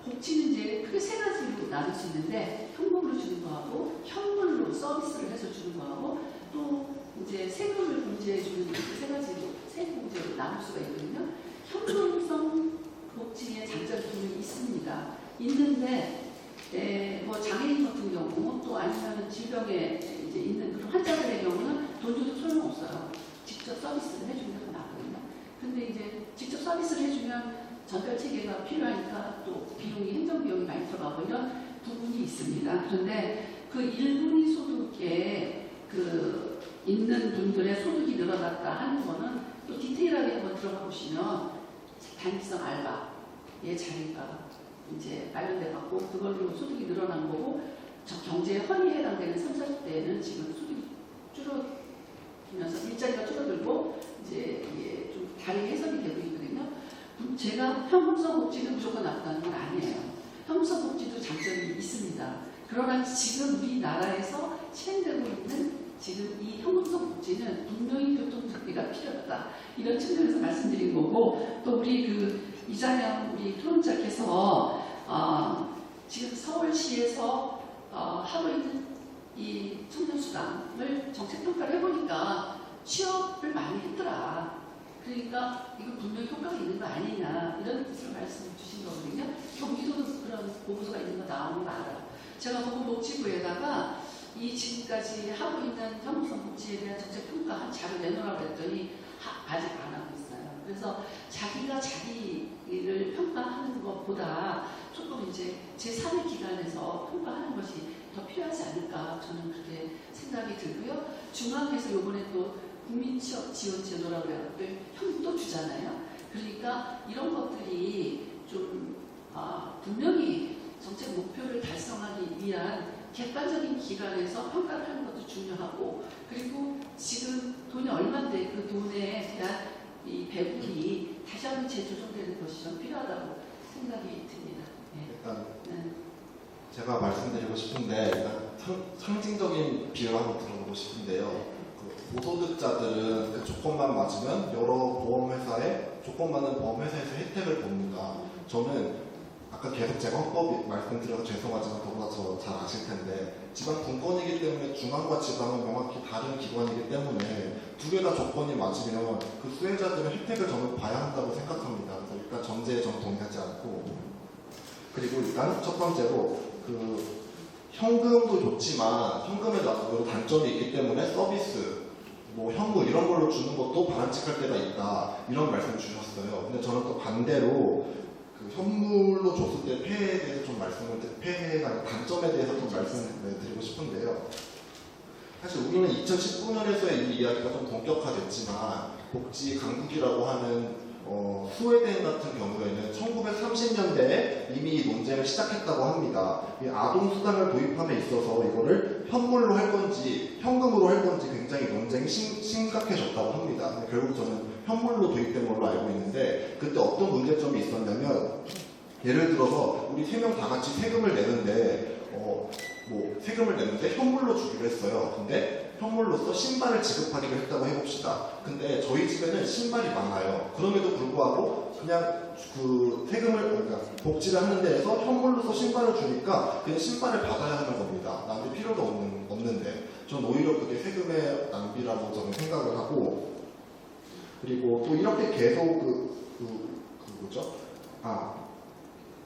S3: 복지는 이제 크게 세 가지로 나눌 수 있는데 현금으로 주는 거하고 현물로 서비스를 해서 주는 거하고 또 이제 세금을 공제해 주는 세 가지로 세 공제로 나눌 수가 있거든요. 현금성 복지의 장점이 있습니다. 있는데 뭐 장애인 같은 경우 또 아니면 질병에 이제 있는 그런 환자들의 경우는 전달 체계가 필요하니까 또 비용이 행정 비용이 많이 들어가고 이런 부분이 있습니다. 그런데 그 1분위 소득에 그 있는 분들의 소득이 늘어났다 하는 거는 또 디테일하게 한번 들어가 보시면 단기성 알바의 자리가 이제 마련돼 갖고 그걸로 소득이 늘어난 거고 경제 허리에 해당되는 30, 40대는 지금 소득이 줄어들면서 일자리가 줄어들고 이제 이게 좀 다르게 해석이 되고 있거든요. 제가 형평성 복지는 무조건 나쁘다는 건 아니에요. 형평성 복지도 장점이 있습니다. 그러나 지금 우리나라에서 실행되고 있는 지금 이 형평성 복지는 분명히 교통정비가 필요하다. 이런 측면에서 말씀드린 거고 또 우리 그 이장영 우리 토론자께서 지금 서울시에서 하고 있는 이 청년수당을 정책평가를 해보니까 취업을 많이 했더라. 그러니까 이거 분명히 효과가 있는 거 아니냐 이런 뜻으로 말씀을 주신 거거든요. 경기도도 그런 보고서가 있는 거 나오는 거 알아요. 제가 보건복지부에다가 이 지금까지 하고 있는 형평성 복지에 대한 정책평가 한 자료 내놓으라고 했더니 아직 안 하고 있어요. 그래서 자기가 자기를 평가하는 것보다 조금 이제 제3의 기관에서 평가하는 것이 더 필요하지 않을까 저는 그렇게 생각이 들고요. 중앙에서 이번에 또 국민취업지원제도라고 해서 형도 주잖아요. 그러니까 이런 것들이 좀 분명히 정책 목표를 달성하기 위한 객관적인 기관에서 평가를 하는 것도 중요하고 그리고 지금 돈이 얼마인데 그 돈에 대한 이 배분이 다시 한번 재조정되는 것이 좀 필요하다고 생각이 듭니다. 네.
S5: 일단
S3: 네.
S5: 제가 말씀드리고 싶은데 일단 상징적인 비유를 한번 들어보고 싶은데요. 그 고소득자들은 그 조건만 맞으면 여러 보험회사에 조건 맞는 보험회사에서 혜택을 봅니다. 저는 아까 계속 제가 헌법 말씀드려서 죄송하지만 더보다 더 잘 아실 텐데 지방 분권이기 때문에 중앙과 지방은 명확히 다른 기관이기 때문에 두 개 다 조건이 맞으면 그 수혜자들은 혜택을 저는 봐야 한다고 생각합니다. 그래서 일단 전제에 저는 동의하지 않고 그리고 일단 첫 번째로 그 현금도 좋지만 현금에 여러 단점이 있기 때문에 서비스 뭐 현금 이런 걸로 주는 것도 바람직할 때가 있다 이런 말씀 주셨어요. 근데 저는 또 반대로 그 현물로 줬을 때 폐해에 대해서 좀 폐해가 아니라 단점에 대해서 좀 말씀을 드리고 싶은데요. 사실 우리는 2019년에서의 이 이야기가 좀 본격화됐지만 복지 강국이라고 하는 스웨덴 같은 경우에는 1930년대에 이미 논쟁을 시작했다고 합니다. 이 아동수당을 도입함에 있어서 이거를 현물로 할 건지 현금으로 할 건지 굉장히 논쟁이 심각해졌다고 합니다. 근데 결국 저는 현물로 도입된 걸로 알고 있는데 그때 어떤 문제점이 있었냐면 예를 들어서 우리 3명 다 같이 세금을 내는데 세금을 내는데 현물로 주기로 했어요. 근데 현물로서 신발을 지급하기로 했다고 해봅시다. 근데 저희 집에는 신발이 많아요. 그럼에도 불구하고 그냥 그 세금을 그러니까 복지를 하는 데에서 현물로서 신발을 주니까 그냥 신발을 받아야 하는 겁니다. 남들 필요도 없는데 전 오히려 그게 세금의 낭비라고 저는 생각을 하고 그리고 또 이렇게 계속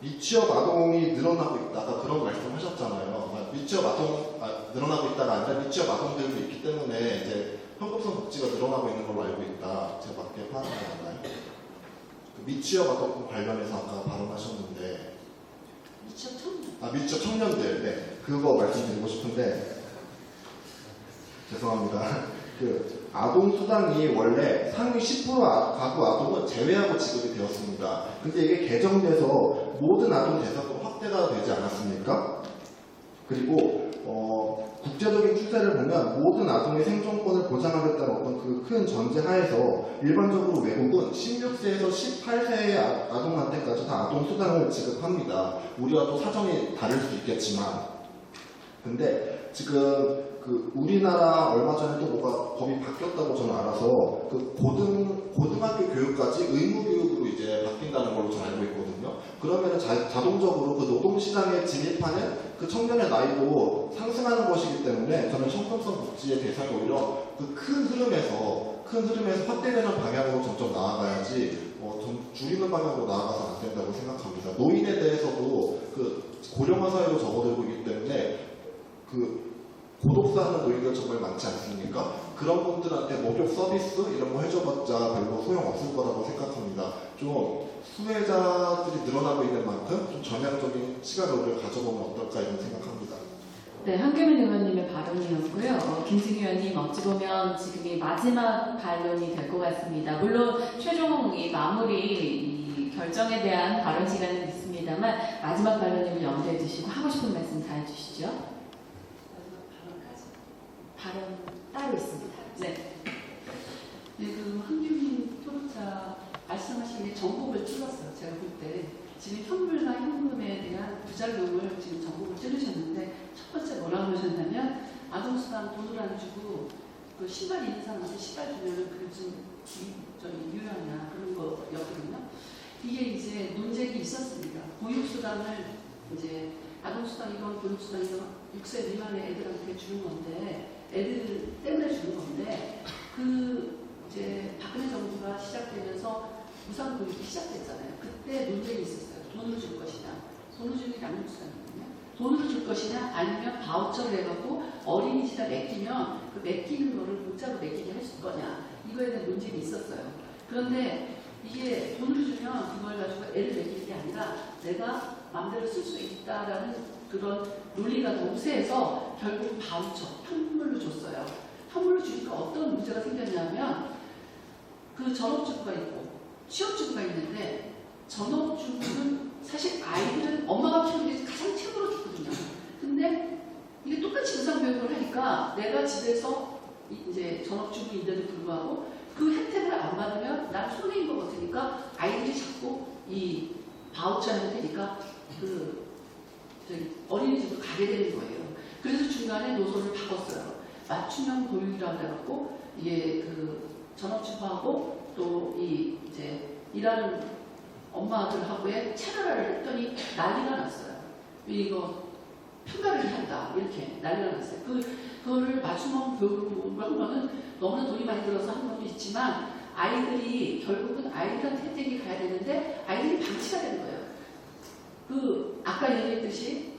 S5: 미취업 아동이 늘어나고 있다가 그런 말씀 하셨잖아요. 미취업 아동 늘어나고 있다가 아니라 미취업 아동들도 있기 때문에 이제 현금성 복지가 늘어나고 있는 걸로 알고 있다. 제가 맞게 파악이 맞나요? 그 미취업 아동 관련해서 아까 발언하셨는데 미취업 청년들 네 그거 말씀드리고 싶은데 죄송합니다. 그 아동 수당이 원래 상위 10% 가구 아동은 제외하고 지급이 되었습니다. 근데 이게 개정돼서 모든 아동 대상으로 확대가 되지 않았습니까? 그리고 국제적인 추세를 보면 모든 아동의 생존권을 보장하겠다는 어떤 그 큰 전제 하에서 일반적으로 외국은 16세에서 18세의 아동한테까지 다 아동 수당을 지급합니다. 우리와 또 사정이 다를 수 있겠지만 근데 지금 그 우리나라 얼마 전에 또 뭐가 법이 바뀌었다고 저는 알아서 그 고등학교 교육까지 의무 교육으로 이제 바뀐다는 걸로 저는 알고 있거든요. 그러면은 자동적으로 그 노동시장에 진입하는 그 청년의 나이도 상승하는 것이기 때문에 저는 형평성 복지의 대상이 오히려 그 큰 흐름에서 확대되는 방향으로 점점 나아가야지 좀 줄이는 방향으로 나아가서 안 된다고 생각합니다. 노인에 대해서도 그 고령화 사회로 접어들고 있기 때문에 그 고독사하는 노인들 정말 많지 않습니까? 그런 분들한테 목욕 서비스 이런 거 해줘봤자 별로 소용없을 거라고 생각합니다. 좀 수혜자들이 늘어나고 있는 만큼 좀 전향적인 시각을 우리가 가져보면 어떨까 이런 생각합니다.
S2: 네, 한규민 의원님의 발언이었고요. 김승희 의원님 어찌 보면 지금이 마지막 반론이 될 것 같습니다. 물론 최종 이 마무리 이 결정에 대한 발언 시간은 있습니다만 마지막 발언을 염두에 두시고 하고 싶은 말씀 다 해주시죠.
S3: 마지막 발언까지.
S2: 발언 따로 있습니다. 네.
S3: 네, 그 한규민 토론자 말씀하신 게 전곡을 찔렀어요. 제가 볼 때. 지금 현물과 현금에 대한 부작용을 지금 전곡을 찌르셨는데 첫 번째 뭐라고 하셨냐면 아동수당 돈을 안 주고 그 신발 있는 사람한테 신발 주면은 그게 좀 유효하냐 그런 거였거든요. 이게 이제 논쟁이 있었습니다. 보육수당을 이제 아동수당이건 보육수당이건 6세 미만의 애들한테 주는 건데 애들 때문에 주는 건데 그 이제 박근혜 정부가 시작되면서 무상교육이 시작됐잖아요. 그때 논쟁이 있었어요. 돈을 줄 것이냐, 돈을 주는 게 양육수당이거든요. 돈을 줄 것이냐, 아니면 바우처를 해갖고 어린이집에 맡기면 그 맡기는 거를 문자로 맡기게 할 거냐, 이거에 대한 논쟁이 있었어요. 그런데 이게 돈을 주면 그걸 가지고 애를 맡기는 게 아니라 내가 마음대로 쓸 수 있다라는 그런 논리가 너무 세서 결국 바우처, 현물로 줬어요. 현물로 주니까 어떤 문제가 생겼냐면 그 전업주부가 있고 취업주부가 있는데 전업주부는 사실 아이들은 엄마가 키우는 게 가장 최고로 좋거든요. 근데 이게 똑같이 무상교육을 하니까 내가 집에서 이제 전업주부인데도 불구하고 그 혜택을 안 받으면 난 손해인 것 같으니까 아이들이 자꾸 이 바우처 하면 되니까 그 어린이집으로 가게 되는 거예요. 그래서 중간에 노선을 바꿨어요. 맞춤형 교육이라고 해갖고 이게 그 전업주부하고 또 이 이제 일하는 엄마들하고의 차별화를 했더니 난리가 났어요. 이거 평가를 한다 이렇게 난리가 났어요. 그거를 맞춤형 교육으로 한 거는 너무나 돈이 많이 들어서 한 것도 있지만 아이들이 결국은 아이들한테 혜택이 가야 되는데 아이들이 방치가 되는 거예요. 그 아까 얘기했듯이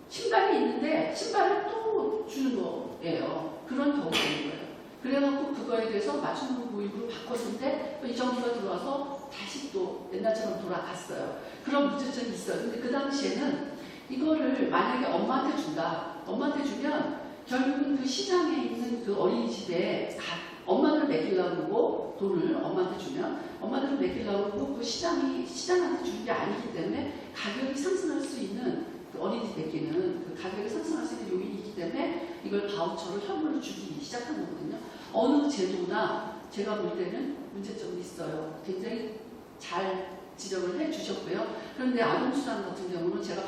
S3: 신발이 있는데 신발을 또 주는 거예요. 그런 경우가 있는 거예요. 그래갖고 그거에 대해서 맞춤형 교육으로 바꿨는데 이 정부가 들어와서 다시 또 옛날처럼 돌아갔어요. 그런 문제점이 있어요. 근데 그 당시에는 이거를 만약에 엄마한테 준다. 엄마한테 주면 결국은 그 시장에 있는 그 어린이집에 엄마들을 맡기려고 그러고 돈을 엄마한테 주면 엄마들을 맡기려고 그러고 그 시장한테 주는 게 아니기 때문에 가격이 상승할 수 있는 그 어린이집 맡기는 그 가격이 상승할 수 있는 요인이 있기 때문에 이걸 바우처로 현물로 주기 시작한 거거든요. 어느 제도나 제가 볼 때는 문제점이 있어요. 굉장히 잘 지적을 해 주셨고요. 그런데 아동수당 같은 경우는 제가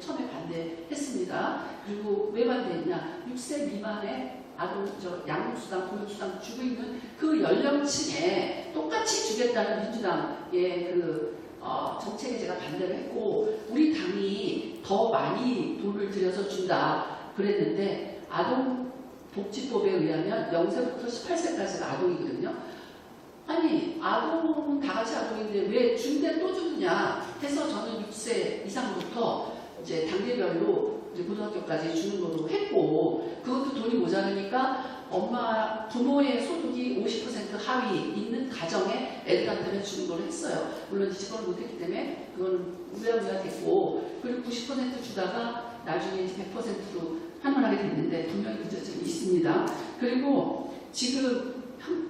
S3: 처음에 반대했습니다. 그리고 왜 반대했냐? 6세 미만의 양육수당, 보육수당 주고 있는 그 연령층에 똑같이 주겠다는 민주당의 정책에 제가 반대를 했고, 우리 당이 더 많이 돈을 들여서 준다 그랬는데, 아동복지법에 의하면 0세부터 18세까지가 아동이거든요. 아니, 아동은 다 같이 아동인데 왜 준대 또 주느냐 해서 저는 6세 이상부터 이제 단계별로 이제 고등학교까지 주는 걸로 했고, 그것도 돈이 모자라니까 부모의 소득이 50% 하위 있는 가정에 애들한테는 주는 걸로 했어요. 물론 집권을 못했기 때문에 그건 우야우야 됐고, 그리고 90% 주다가 나중에 100%로 환원하게 됐는데 분명히 문제점이 있습니다. 그리고 지금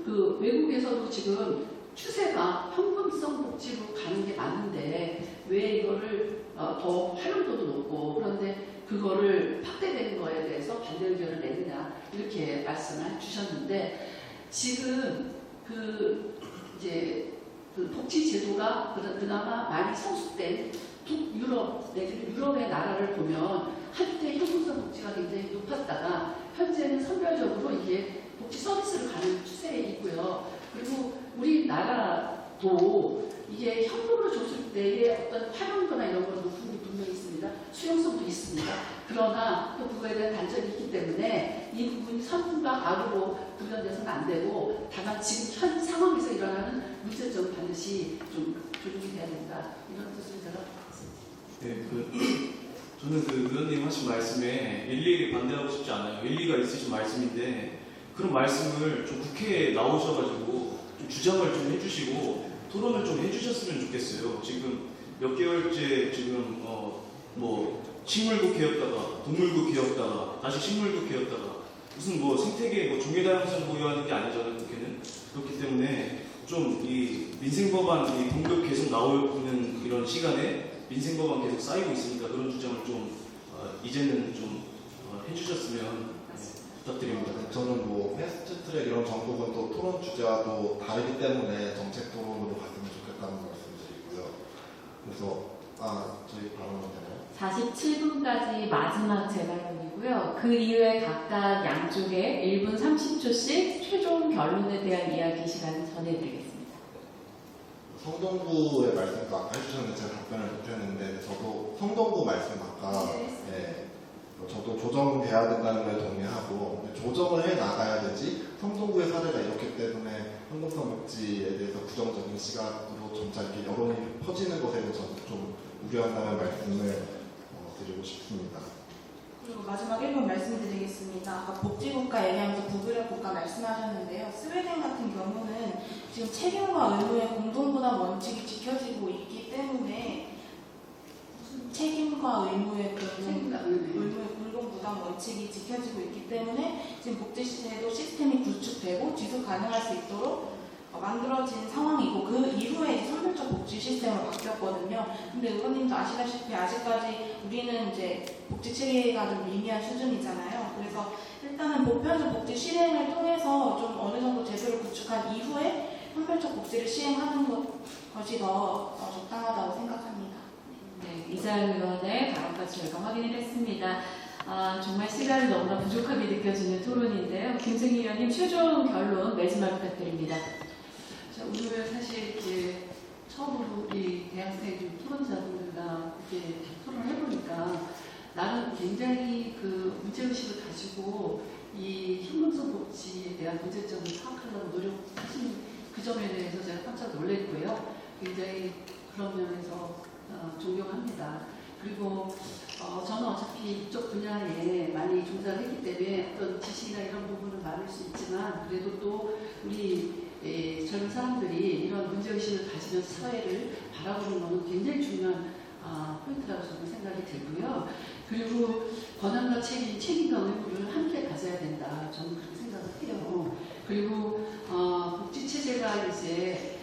S3: 그 외국에서도 지금 추세가 현금성 복지로 가는 게 맞는데 왜 이거를 더 활용도도 높고 그런데 그거를 확대되는 거에 대해서 반대 의견을 내느냐 이렇게 말씀을 주셨는데, 지금 이제 복지 제도가 그나마 많이 성숙된 북유럽 내지는 유럽의 나라를 보면 한때 현금성 복지가 굉장히 높았다가 현재는 선별적으로 이게 복지 서비스를 가는 추세에 있고요. 그리고 우리나라도 이게 현금으로 줬을 때의 어떤 활용도나 이런 건 높은 게 분명히 있습니다. 수용성도 있습니다. 그러나 또 그거에 대한 단점이 있기 때문에 이 부분이 선과 악으로 구별돼서는 안 되고, 다만 지금 현 상황에서 일어나는 문제점은 반드시 좀 조정이 돼야 된다. 이런 뜻을 제가 받습니다.
S6: 네, 저는 그 의원님 하신 말씀에 일일이 반대하고 싶지 않아요. 일리가 있으신 말씀인데, 그런 말씀을 좀 국회에 나오셔가지고 좀 주장을 좀 해주시고 토론을 좀 해주셨으면 좋겠어요. 지금 몇 개월째 지금 뭐 식물국회였다가 동물국회였다가 다시 식물국회였다가 무슨 뭐 생태계 뭐 종교다양성 보유하는 게 아니잖아요. 국회는. 그렇기 때문에 좀 이 민생법안 이 공급 계속 나오는 이런 시간에 민생법안 계속 쌓이고 있으니까 그런 주장을 좀 이제는 좀 해주셨으면 부탁드립니다.
S5: 저는 뭐 패스트트랙 이런 정부건 또 토론 주제와도 다르기 때문에 정책 토론으로 갔으면 좋겠다는 말씀드리고요. 그래서 저희 발언은 되나요?
S2: 47분까지 마지막 재발언이고요. 그 이후에 각각 양쪽에 1분 30초씩 최종 결론에 대한 이야기 시간을 전해드리겠습니다.
S5: 성동구의 말씀도 아까 해주셨는데 제가 답변을 못했는데 저도 성동구 말씀 아까 저도 조정돼야 된다는 걸 동의하고 조정을 해 나가야 되지 성동구의 사례가 이렇기 때문에 한국성 복지에 대해서 부정적인 시각으로 점차 이렇게 여론이 퍼지는 것에 대해서 저는 좀 우려한다는 말씀을 드리고 싶습니다.
S4: 그리고 마지막 1분 말씀드리겠습니다. 아까 복지국가 얘기하면서 북유럽 국가 말씀하셨는데요. 스웨덴 같은 경우는 지금 책임과 의무의 공동부담 원칙이 지켜지고 있기 때문에 책임과 의무의 공동부담 원칙이 지켜지고 있기 때문에 지금 복지시제도 시스템이 구축되고 지속 가능할 수 있도록 만들어진 상황이고 그 이후에 선별적 복지 시스템으로 바뀌었거든요. 근데 의원님도 아시다시피 아직까지 우리는 이제 복지 체계가 좀 미미한 수준이잖아요. 그래서 일단은 보편적 복지 실행을 통해서 좀 어느 정도 제도를 구축한 이후에 선별적 복지를 시행하는 것이 더 적당하다고 생각합니다.
S2: 네, 이자영 의원의 발언까지 저희가 확인을 했습니다. 정말 시간이 너무나 부족하게 느껴지는 토론인데요. 김승희 의원님 최종 결론 마지막 부탁드립니다.
S3: 자, 오늘 사실 이제 처음으로 우리 대학생 토론자분들과 이렇게 토론을 해보니까 나는 굉장히 그 문제의식을 가지고 이 현금성 복지에 대한 문제점을 파악하려고 노력하신 그 점에 대해서 제가 깜짝 놀랐고요. 굉장히 그런 면에서 존경합니다. 그리고 저는 어차피 이쪽 분야에 많이 종사를 했기 때문에 어떤 지식이나 이런 부분은 많을 수 있지만 그래도 또 우리 젊은 사람들이 이런 문제의식을 가지면서 사회를 바라보는 것은 굉장히 중요한 포인트라고 저는 생각이 들고요. 그리고 권한과 책임과 의무를 함께 가져야 된다. 저는 그렇게 생각을 해요. 그리고 복지체제가 이제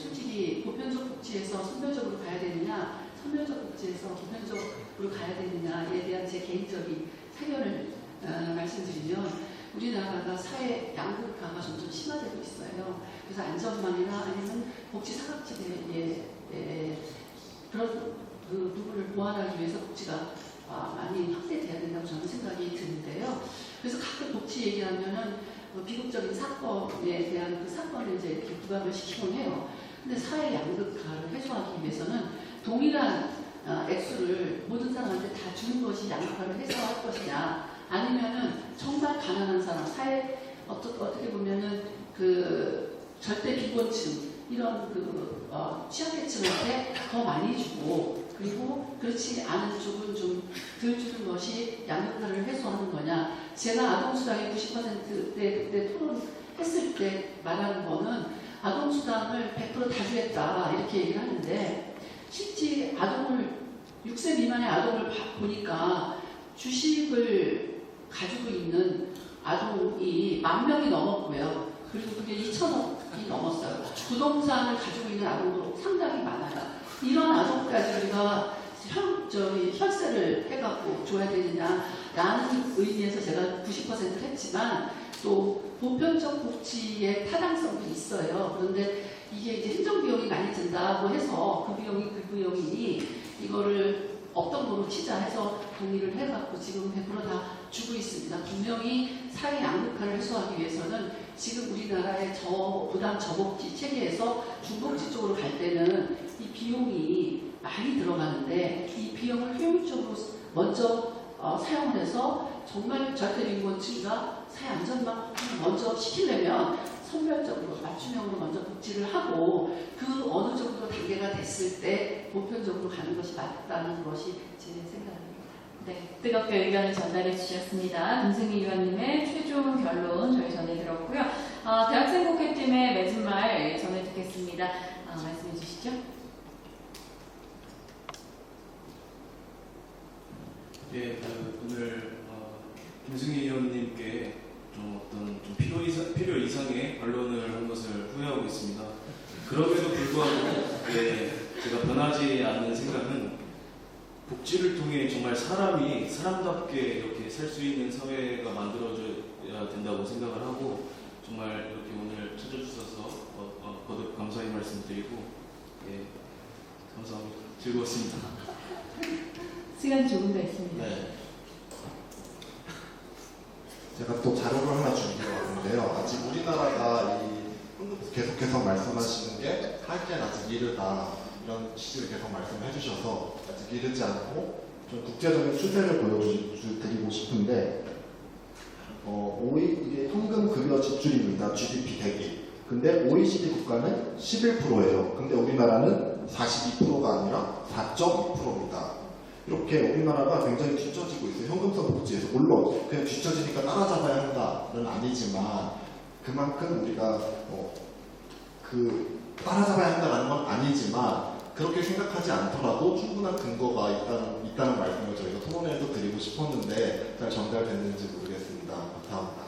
S3: 솔직히 보편적 복지에서 선별적으로 가야 되느냐, 선별적 복지에서 보편적으로 가야 되느냐에 대한 제 개인적인 사견을 말씀드리면 우리나라가 사회 양극화가 점점 심화되고 있어요. 그래서 안전망이나 아니면 복지 사각지대에 그런 그 부분을 보완하기 위해서 복지가 많이 확대돼야 된다고 저는 생각이 드는데요. 그래서 가끔 복지 얘기하면은 비극적인 사건에 대한 그 사건을 이제 이렇게 부각을 시키곤 해요. 근데 사회 양극화를 해소하기 위해서는 동일한 액수를 모든 사람한테 다 주는 것이 양극화를 해소할 것이냐, 아니면은 정말 가난한 사람, 사회 어떻게 보면은 그 절대 비곤층 이런 그 취약계층한테 더 많이 주고 그리고 그렇지 않은 쪽은 좀 덜 주는 것이 양극화를 해소하는 거냐. 제가 아동수당의 90%대 그때 토론했을 때 말하는 거는 아동수당을 100% 다 주겠다 이렇게 얘기를 하는데 실제 아동을 6세 미만의 아동을 보니까 주식을 가지고 있는 아동이 10,000명이 넘었고요. 그리고 그게 2,000억이 넘었어요. 부동산을 가지고 있는 아동도 상당히 많아요. 이런 아동까지 우리가 혈세를 해갖고 줘야 되느냐라는 의미에서 제가 90%를 했지만 또 보편적 복지의 타당성도 있어요. 그런데 이게 이제 행정비용이 많이 든다고 해서 그 비용이 이거를 없던 거로 치자 해서 동의를 해갖고 지금 100% 다 주고 있습니다. 분명히 사회 양극화를 해소하기 위해서는 지금 우리나라의 부담 저복지 체계에서 중복지 쪽으로 갈 때는 이 비용이 많이 들어가는데 이 비용을 효율적으로 먼저 사용을 해서 정말 절대빈곤층과 사회 안전망 먼저 시키려면 선별적으로 맞춤형으로 먼저 복지를 하고 그 어느 정도 단계가 됐을 때 보편적으로 가는 것이 맞다는 것이 제 생각입니다.
S2: 네, 뜨겁게 의견을 전달해 주셨습니다. 김승희 위원님의 최종 결론 저희 전해 들었고요. 대학생국회팀의 맺은 말 전해 듣겠습니다. 말씀해 주시죠.
S6: 예, 오늘 김승희 의원님께 좀 필요 이상의 반론을 한 것을 후회하고 있습니다. 그럼에도 불구하고 제가 변하지 않는 생각은 복지를 통해 정말 사람답게 이렇게 살 수 있는 사회가 만들어져야 된다고 생각을 하고 정말 이렇게 오늘 찾아주셔서 거듭 감사의 말씀드리고 감사합니다. 즐거웠습니다.
S2: 시간 조금 더 있습니다.
S5: 네. 제가 또 자료를 하나 준비해 왔는데요. 아직 우리나라가 계속해서 말씀하시는 게 하기엔 아직 이르다 이런 취지를 계속 말씀해 주셔서 아직 이르지 않고 좀 국제적인 추세를 보여드리고 싶은데 이게 현금 급여 지출입니다. GDP 대비. 근데 OECD 국가는 11%예요. 근데 우리나라는 42%가 아니라 4.2%입니다. 이렇게 우리나라가 굉장히 뒤처지고 있어요. 현금성 복지에서. 물론 그냥 뒤처지니까 따라잡아야 한다는 아니지만 그만큼 우리가 따라잡아야 한다는 건 아니지만 그렇게 생각하지 않더라도 충분한 근거가 있다는 말씀을 저희가 토론회에서 드리고 싶었는데 잘 전달됐는지 모르겠습니다. 감사합니다.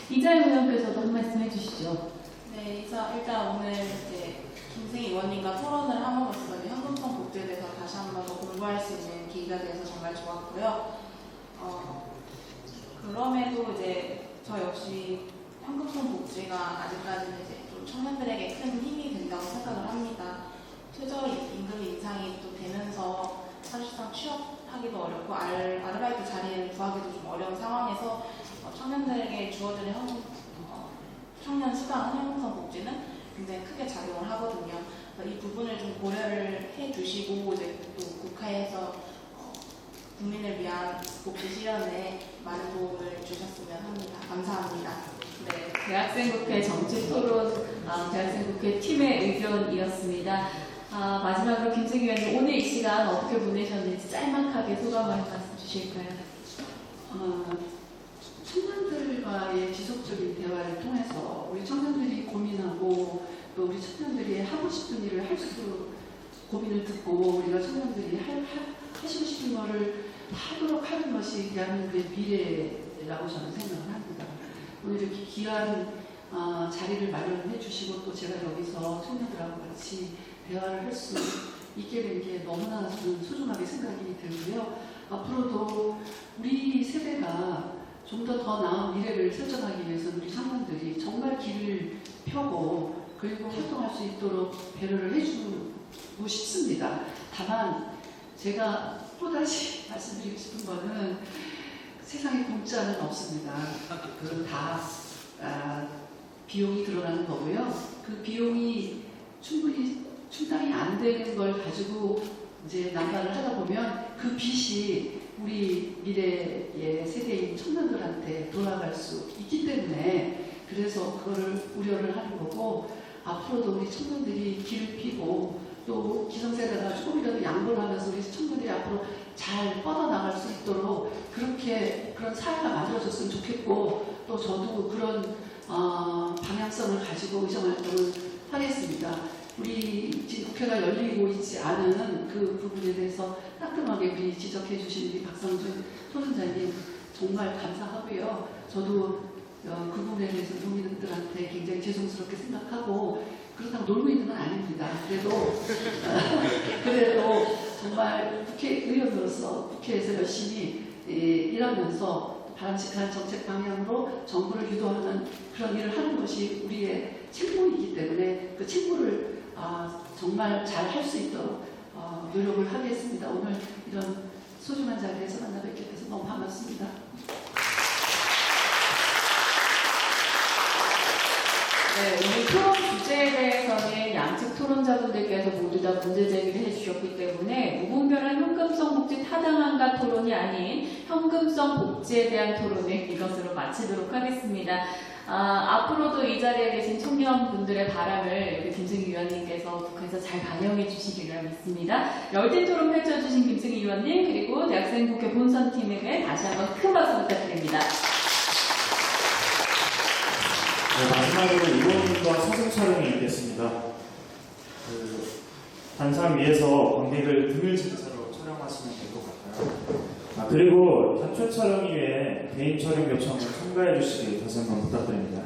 S2: 이자영 의원께서도 한 말씀 해주시죠.
S4: 네, 일단 오늘 김승희 의원님과 토론을 함으로써 현금성 복지에 대해서 다시 한번 더 공부할 수 있는 기회가 돼서 정말 좋았고요. 그럼에도 저 역시 현금성 복지가 아직까지는 좀 청년들에게 큰 힘이 된다고 생각을 합니다. 최저임금 인상이 또 되면서 사실상 취업하기도 어렵고 아르바이트 자리를 구하기도 좀 어려운 상황에서 청년들에게 주어지는 청년 수당 현금성 복지는 굉장히 크게 작용을 하거든요. 이 부분을 좀 고려를 해주시고 또 국회에서 국민을 위한 복지 실현에 많은 도움을 주셨으면 합니다. 감사합니다.
S2: 네, 대학생국회 정치토론 대학생국회 팀의 의견이었습니다. 마지막으로 김승희 의원님 오늘 이 시간 어떻게 보내셨는지 짤막하게 소감을 말씀 주실까요?
S3: 청년들과의 지속적인 대화를 통해서 우리 청년들이 고민하고 또 우리 청년들이 하고 싶은 일을 할 수 고민을 듣고 우리가 청년들이 하시고 싶은 거를 하도록 하는 것이 대한민국의 미래라고 저는 생각을 합니다. 오늘 이렇게 귀한 자리를 마련해 주시고 또 제가 여기서 청년들하고 같이 대화를 할 수 있게 된 게 너무나 저는 소중하게 생각이 들고요. 앞으로도 우리 세대가 좀 더 나은 미래를 설정하기 위해서는 우리 청년들이 정말 길을 펴고 그리고 활동할 수 있도록 배려를 해주고 싶습니다. 다만 제가 또다시 말씀드리고 싶은 거는 세상에 공짜는 없습니다. 그건 다 비용이 들어가는 거고요. 그 비용이 충분히 충당이 안 되는 걸 가지고 이제 난발을 하다 보면 그 빚이 우리 미래의 세대인 청년들한테 돌아갈 수 있기 때문에 그래서 그거를 우려를 하는 거고 앞으로도 우리 청년들이 길을 피고 또 기성세대가 조금이라도 양보를 하면서 우리 청년들이 앞으로 잘 뻗어나갈 수 있도록 그런 사회가 만들어졌으면 좋겠고 또 저도 그런 방향성을 가지고 의정활동을 하겠습니다. 우리 지금 국회가 열리고 있지 않은 그 부분에 대해서 따끔하게 우리 지적해 주신 우리 박성준 토론자님 정말 감사하고요. 저도 그 부분에 대해서 국민들한테 굉장히 죄송스럽게 생각하고 그렇다고 놀고 있는 건 아닙니다. 그래도 정말 국회의원으로서 국회에서 열심히 일하면서 바람직한 정책 방향으로 정부를 유도하는 그런 일을 하는 것이 우리의 책무이기 때문에 그 책무를 정말 잘 할 수 있도록 노력을 하겠습니다. 오늘 이런 소중한 자리에서 만나 뵙게 돼서 너무 반갑습니다.
S2: 네, 오늘 토론 주제에 대해서는 양측 토론자분들께서 모두 다 문제 제기를 해주셨기 때문에 무분별한 현금성 복지 타당한가 토론이 아닌 현금성 복지에 대한 토론을 이것으로 마치도록 하겠습니다. 앞으로도 이 자리에 계신 청년 청년분들의 바람을 우리 김승희 위원님께서 국회에서 잘 반영해 주시리라 믿습니다. 열띤 토론 펼쳐주신 김승희 위원님 그리고 대학생 국회 본선팀에게 다시 한번 큰 박수 부탁드립니다.
S1: 네, 마지막으로 이원님과 사진 촬영이 있겠습니다. 단상 위에서 관객을 등을진 채로 촬영하시면 될 것 같아요. 그리고 단체 촬영 이외에 개인 촬영 요청을 첨가해 주시기 다시 한번 부탁드립니다.